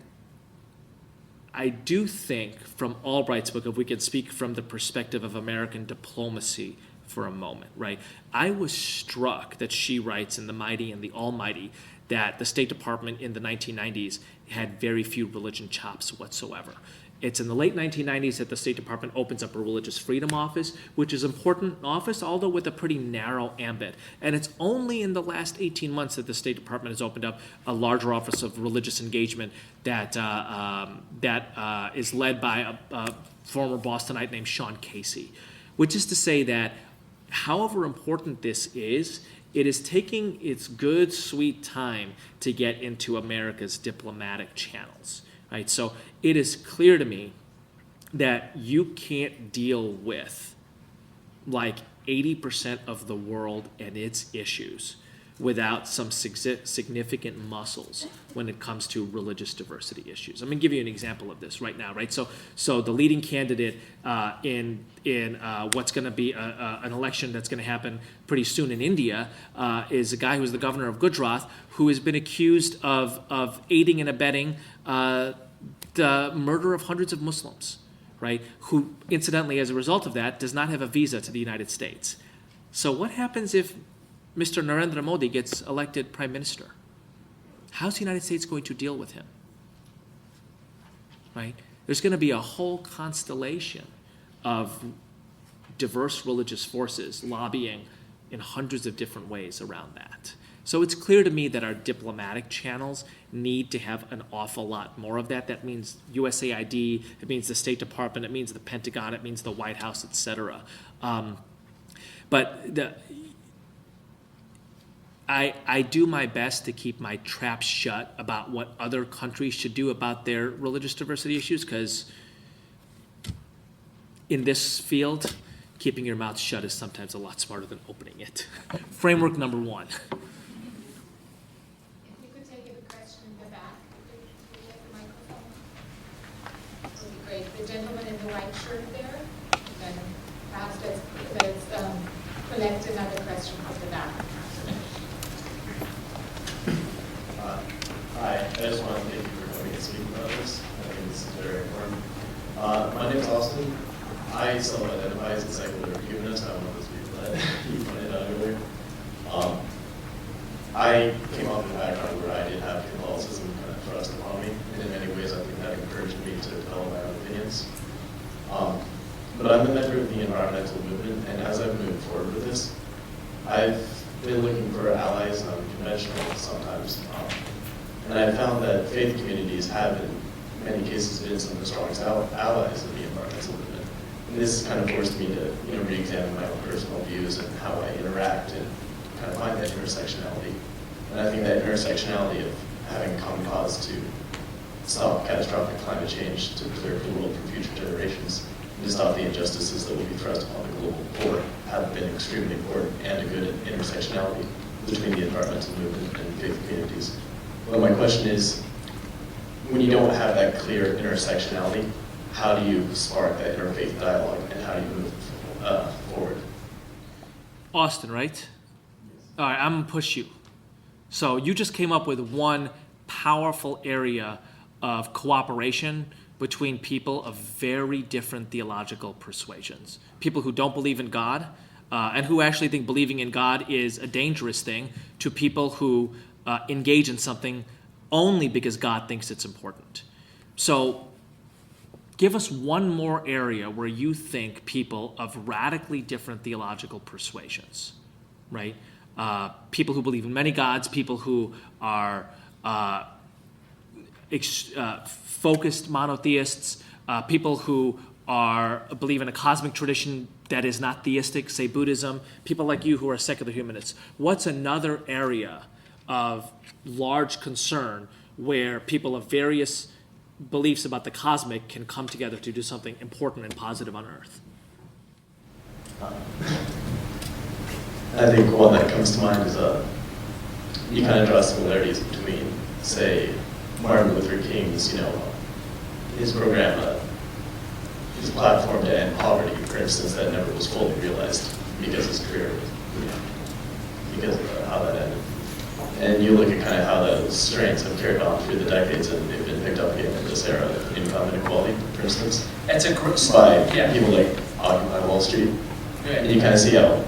do think from Albright's book, if we could speak from the perspective of American diplomacy for a moment, right? I was struck that she writes in The Mighty and the Almighty that the State Department in the 1990s had very few religion chops whatsoever. It's in the late 1990s that the State Department opens up a religious freedom office, which is an important office, although with a pretty narrow ambit. And it's only in the last 18 months that the State Department has opened up a larger office of religious engagement that is led by a former Bostonite named Sean Casey, which is to say that however important this is, it is taking its good, sweet time to get into America's diplomatic channels. Right? So it is clear to me that you can't deal with like 80% of the world and its issues without some significant muscles when it comes to religious diversity issues. I'm going to give you an example of this right now, right? So the leading candidate in what's going to be an election that's going to happen pretty soon in India is a guy who's the governor of Gujarat, who has been accused of aiding and abetting the murder of hundreds of Muslims, right? Who, incidentally, as a result of that, does not have a visa to the United States. So what happens if Mr. Narendra Modi gets elected prime minister? How's the United States going to deal with him? Right? There's going to be a whole constellation of diverse religious forces lobbying in hundreds of different ways around that. So it's clear to me that our diplomatic channels need to have an awful lot more of that. That means USAID, it means the State Department, it means the Pentagon, it means the White House, et cetera. I do my best to keep my trap shut about what other countries should do about their religious diversity issues, because in this field, keeping your mouth shut is sometimes a lot smarter than opening it. Framework number one. If you could take a question in the back, if you have the microphone. That would be great. The gentleman in the white shirt there, and then perhaps let's collect another question from the back. Hi, I just want to thank you for coming and speaking about this. I think this is very important. My name is Austin. I self-identify as a secular humanist. I'm one of those people that you pointed out earlier. I came off in a background where I did have Catholicism kind of thrust upon me, and in many ways I think that encouraged me to develop my own opinions. But I'm a member of the environmental movement, and as I've moved forward with this, I've been looking for allies, unconventional sometimes, and I've found that faith communities have in many cases been some of the strongest allies of the environmental movement. And this has kind of forced me to re-examine my own personal views and how I interact and kind of find that intersectionality. And I think that intersectionality of having a common cause to stop catastrophic climate change, to preserve the world for future generations, and to stop the injustices that will be thrust upon the global poor have been extremely important, and a good intersectionality between the environmental movement and faith communities. But my question is, when you don't have that clear intersectionality, how do you spark that interfaith dialogue, and how do you move forward? Austin, right? All right, I'm going to push you. So you just came up with one powerful area of cooperation between people of very different theological persuasions. People who don't believe in God, and who actually think believing in God is a dangerous thing, to people who engage in something only because God thinks it's important. So give us one more area where you think people of radically different theological persuasions, right? People who believe in many gods, people who are focused monotheists, people who believe in a cosmic tradition that is not theistic, say Buddhism, people like you who are secular humanists. What's another area of large concern where people of various beliefs about the cosmic can come together to do something important and positive on Earth? I think one that comes to mind is you kind of draw similarities between, say, Martin Luther King's, his program, his platform to end poverty, for instance, that never was fully realized because his career, because of how that ended. And you look at kind of how those strains have carried on through the decades, and they've been picked up again in this era of income inequality, for instance. That's a group by people like Occupy Wall Street. And you kind of see how,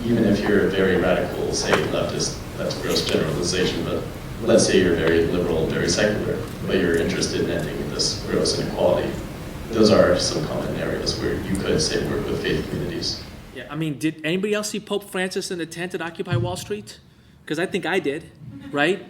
even if you're a very radical, say, leftist, that's a gross generalization, but let's say you're very liberal, very secular, but you're interested in ending this gross inequality. Those are some common areas where you could, say, work with faith communities. Yeah, I mean, did anybody else see Pope Francis in the tent at Occupy Wall Street? Because I think I did, right?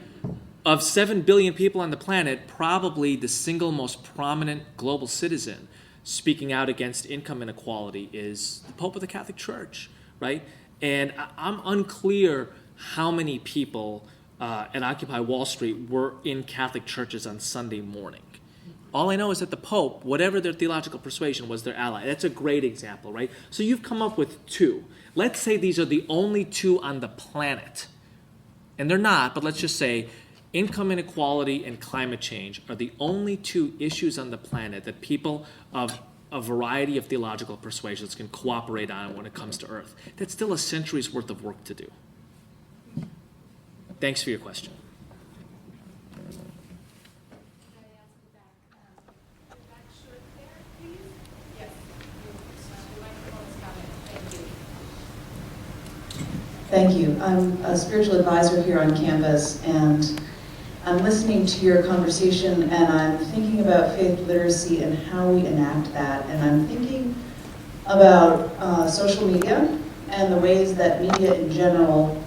Of 7 billion people on the planet, probably the single most prominent global citizen speaking out against income inequality is the Pope of the Catholic Church, right? And I'm unclear how many people at Occupy Wall Street were in Catholic churches on Sunday morning. All I know is that the Pope, whatever their theological persuasion, was their ally. That's a great example, right? So you've come up with two. Let's say these are the only two on the planet. And they're not, but let's just say income inequality and climate change are the only two issues on the planet that people of a variety of theological persuasions can cooperate on when it comes to Earth. That's still a century's worth of work to do. Thanks for your question. Thank you. I'm a spiritual advisor here on campus, and I'm listening to your conversation, and I'm thinking about faith literacy and how we enact that. And I'm thinking about social media and the ways that media in general,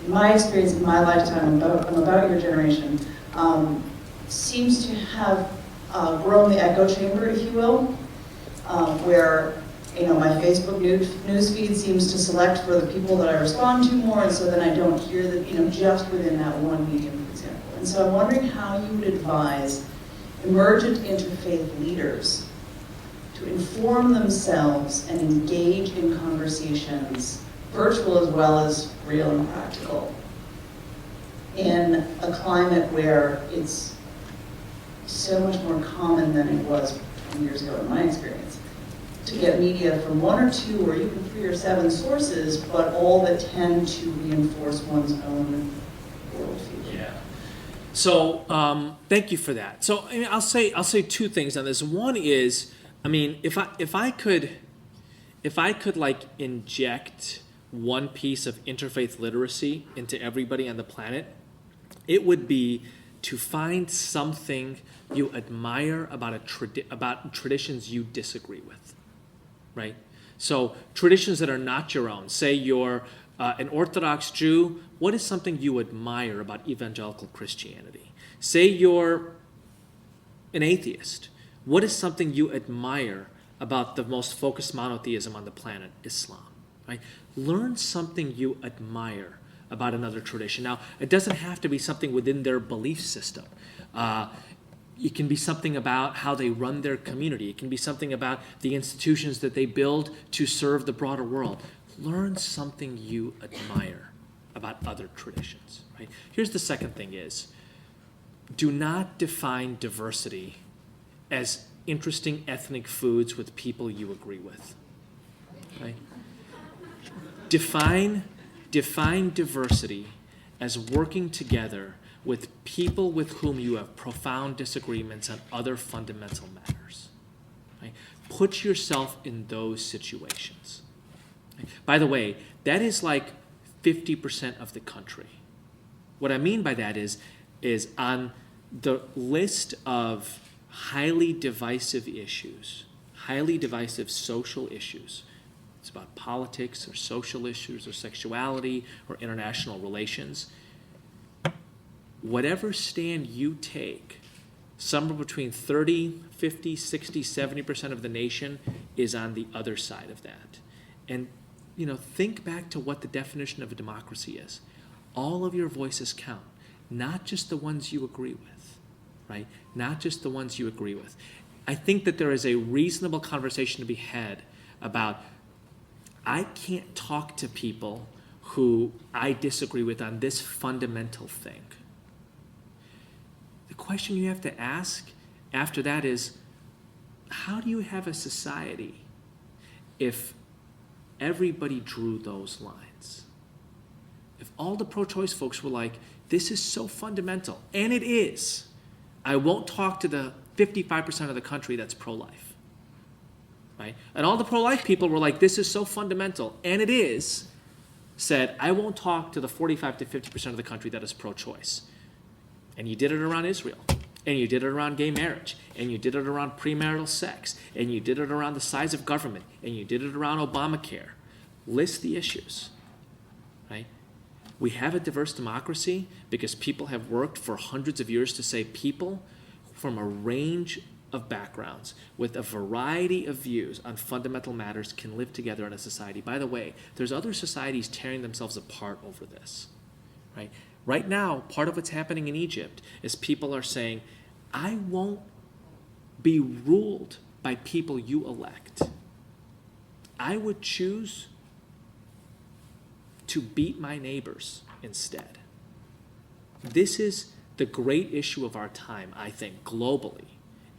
in my experience, in my lifetime, I'm about your generation, seems to have grown the echo chamber, if you will, where my Facebook news feed seems to select for the people that I respond to more, and so then I don't hear that, just within that one medium, for example. And so I'm wondering how you would advise emergent interfaith leaders to inform themselves and engage in conversations, virtual as well as real and practical, in a climate where it's so much more common than it was 20 years ago in my experience, to get media from 1 or 2 or even 3 or 7 sources, but all that tend to reinforce one's own worldview. Yeah. So thank you for that. So I'll say two things on this. One is, if I could like inject one piece of interfaith literacy into everybody on the planet, it would be to find something you admire about traditions you disagree with. Right? So traditions that are not your own. Say you're an Orthodox Jew. What is something you admire about evangelical Christianity? Say you're an atheist. What is something you admire about the most focused monotheism on the planet, Islam? Right? Learn something you admire about another tradition. Now, it doesn't have to be something within their belief system. It can be something about how they run their community. It can be something about the institutions that they build to serve the broader world. Learn something you admire about other traditions, right? Here's the second thing is, do not define diversity as interesting ethnic foods with people you agree with, right? Define diversity as working together with people with whom you have profound disagreements on other fundamental matters. Right? Put yourself in those situations. Right? By the way, that is like 50% of the country. What I mean by that is on the list of highly divisive issues, highly divisive social issues, it's about politics or social issues or sexuality or international relations, whatever stand you take, somewhere between 30, 50, 60, 70% of the nation is on the other side of that. And, think back to what the definition of a democracy is. All of your voices count, not just the ones you agree with, right? Not just the ones you agree with. I think that there is a reasonable conversation to be had about, I can't talk to people who I disagree with on this fundamental thing. The question you have to ask after that is, how do you have a society if everybody drew those lines? If all the pro-choice folks were like, this is so fundamental, and it is, I won't talk to the 55% of the country that's pro-life, right? And all the pro-life people were like, this is so fundamental, and it is, said, I won't talk to the 45 to 50% of the country that is pro-choice. And you did it around Israel, and you did it around gay marriage, and you did it around premarital sex, and you did it around the size of government, and you did it around Obamacare. List the issues, right? We have a diverse democracy because people have worked for hundreds of years to say people from a range of backgrounds with a variety of views on fundamental matters can live together in a society. By the way, there's other societies tearing themselves apart over this, right? Right now, part of what's happening in Egypt is people are saying, I won't be ruled by people you elect. I would choose to beat my neighbors instead. This is the great issue of our time, I think, globally,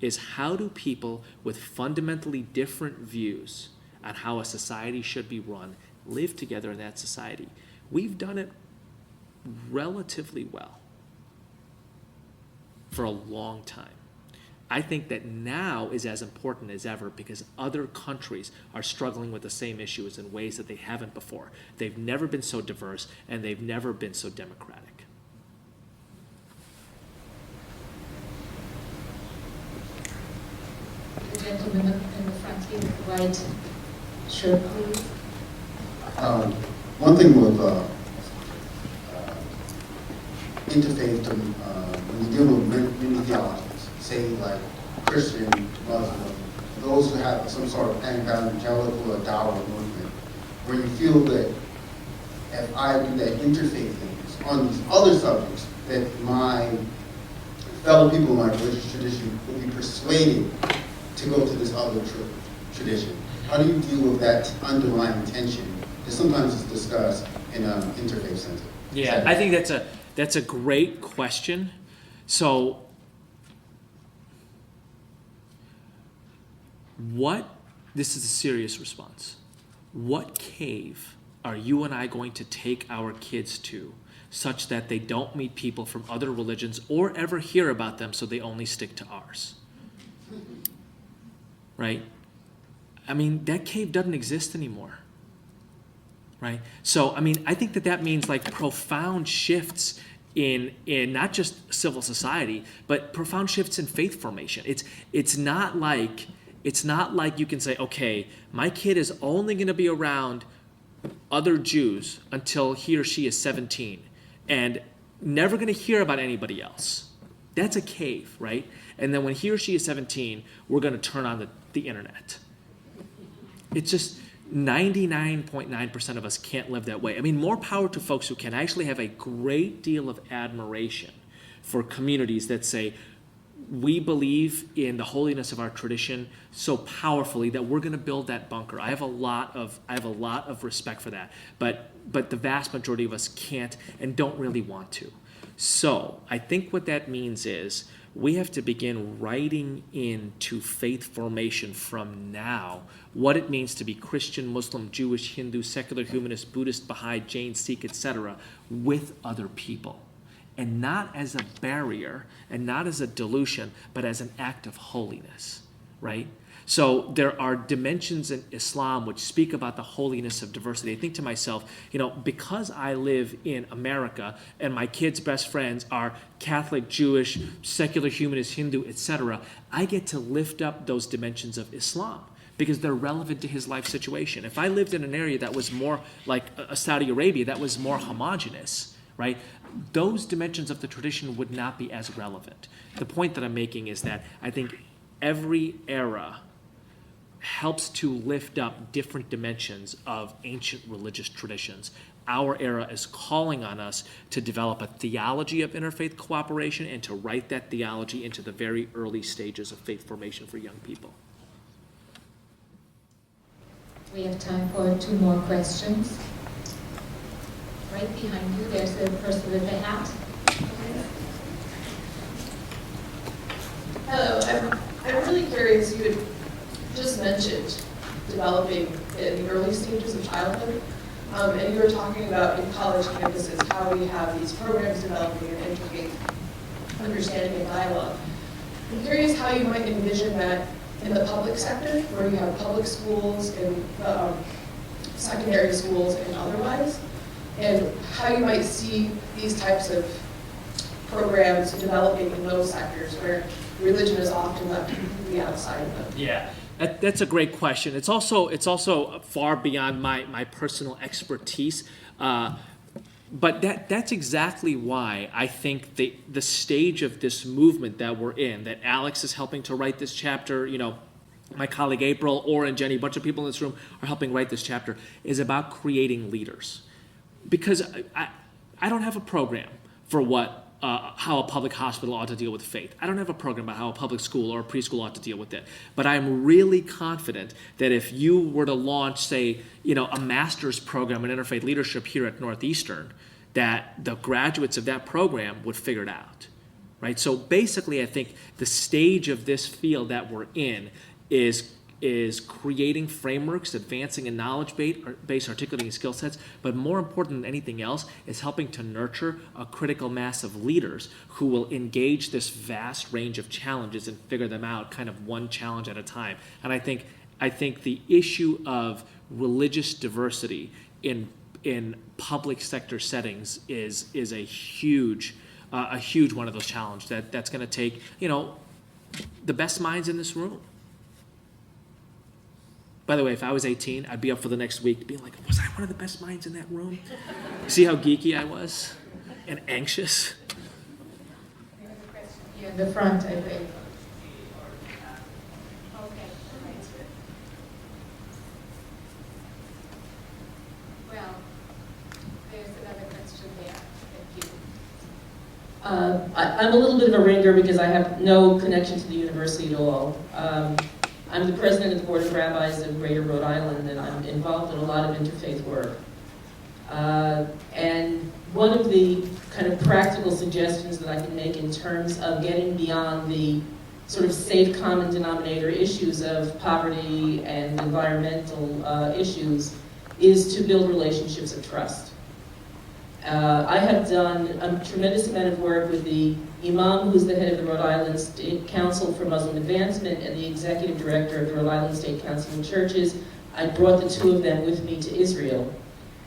is how do people with fundamentally different views on how a society should be run live together in that society? We've done it relatively well for a long time. I think that now is as important as ever because other countries are struggling with the same issues in ways that they haven't before. They've never been so diverse and they've never been so democratic. The gentleman in the front here, the right shirt, please. One thing with interfaith, when you deal with many theologies, say like Christian, Muslim, those who have some sort of evangelical or Dawa movement, where you feel that if I do that interfaith things on these other subjects, that my fellow people in my religious tradition will be persuaded to go to this other tradition. How do you deal with that underlying tension that sometimes is discussed in an interfaith center? Yeah, I think that's a great question. So this is a serious response. What cave are you and I going to take our kids to such that they don't meet people from other religions or ever hear about them so they only stick to ours? Right? I mean, that cave doesn't exist anymore. Right? So, I mean, I think that means like profound shifts in not just civil society, but profound shifts in faith formation. It's not like you can say, okay, my kid is only going to be around other Jews until he or she is 17 and never going to hear about anybody else. That's a cave, right? And then when he or she is 17, we're going to turn on the internet. It's just 99.9% of us can't live that way. I mean, more power to folks who can. I actually have a great deal of admiration for communities that say, we believe in the holiness of our tradition so powerfully that we're going to build that bunker. I have a lot of respect for that, but the vast majority of us can't and don't really want to. So I think what that means is we have to begin writing into faith formation from now what it means to be Christian, Muslim, Jewish, Hindu, secular, humanist, Buddhist, Baha'i, Jain, Sikh, etc., with other people. And not as a barrier and not as a dilution, but as an act of holiness, right? So there are dimensions in Islam which speak about the holiness of diversity. I think to myself, because I live in America and my kids' best friends are Catholic, Jewish, secular, humanist, Hindu, etc., I get to lift up those dimensions of Islam because they're relevant to his life situation. If I lived in an area that was more like a Saudi Arabia, that was more homogenous, right? Those dimensions of the tradition would not be as relevant. The point that I'm making is that I think every era helps to lift up different dimensions of ancient religious traditions. Our era is calling on us to develop a theology of interfaith cooperation and to write that theology into the very early stages of faith formation for young people. We have time for 2 more questions. Right behind you, there's the person with the hat. Hello, I'm really curious. You had just mentioned developing in the early stages of childhood, and you were talking about in college campuses how we have these programs developing an interfaith understanding and dialogue. I'm curious how you might envision that in the public sector, where you have public schools and secondary schools and otherwise, and how you might see these types of programs developing in those sectors where religion is often left completely outside of them. Yeah, that's a great question. It's also far beyond my personal expertise, but that's exactly why I think the stage of this movement that we're in, that Alex is helping to write this chapter, my colleague April, Oren, Jenny, a bunch of people in this room are helping write this chapter, is about creating leaders. Because I don't have a program for how a public hospital ought to deal with faith. I don't have a program about how a public school or a preschool ought to deal with it. But I'm really confident that if you were to launch, say, a master's program in interfaith leadership here at Northeastern, that the graduates of that program would figure it out, right? So basically, I think the stage of this field that we're in is creating frameworks, advancing a knowledge base, articulating skill sets, but more important than anything else is helping to nurture a critical mass of leaders who will engage this vast range of challenges and figure them out kind of one challenge at a time. And I think the issue of religious diversity in public sector settings is a huge one of those challenges that's going to take the best minds in this room. By the way, if I was 18, I'd be up for the next week being like, was I one of the best minds in that room? See how geeky I was and anxious? Here in the front, I think. Okay. Well, there's another question there. Thank you. I'm a little bit of a ringer because I have no connection to the university at all. I'm the president of the Board of Rabbis of Greater Rhode Island, and I'm involved in a lot of interfaith work. And one of the kind of practical suggestions that I can make in terms of getting beyond the sort of safe common denominator issues of poverty and environmental issues is to build relationships of trust. I have done a tremendous amount of work with the Imam, who's the head of the Rhode Island State Council for Muslim Advancement, and the executive director of the Rhode Island State Council of Churches. I brought the 2 of them with me to Israel.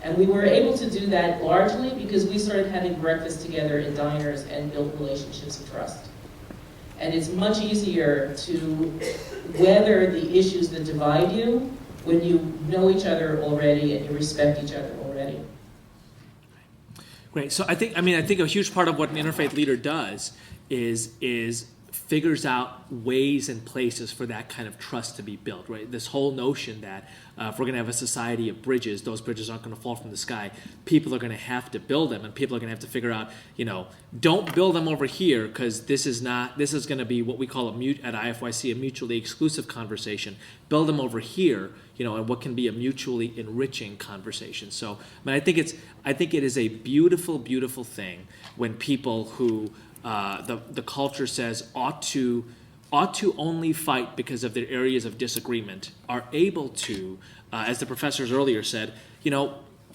And we were able to do that largely because we started having breakfast together in diners and built relationships of trust. And it's much easier to weather the issues that divide you when you know each other already and you respect each other already. Great. So I think a huge part of what an interfaith leader does is figures out ways and places for that kind of trust to be built, right? This whole notion that if we're going to have a society of bridges, those bridges aren't going to fall from the sky. People are going to have to build them, and people are going to have to figure out, don't build them over here because this is going to be what we call at IFYC a mutually exclusive conversation. Build them over here, and what can be a mutually enriching conversation. So, I think it is a beautiful, beautiful thing when people who the culture says ought to only fight because of their areas of disagreement are able to, as the professors earlier said,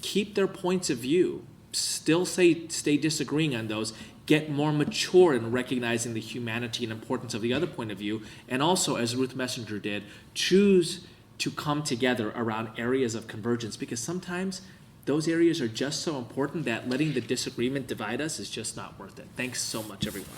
keep their points of view, still stay disagreeing on those, get more mature in recognizing the humanity and importance of the other point of view, and also, as Ruth Messenger did, choose to come together around areas of convergence, because sometimes those areas are just so important that letting the disagreement divide us is just not worth it. Thanks so much, everyone.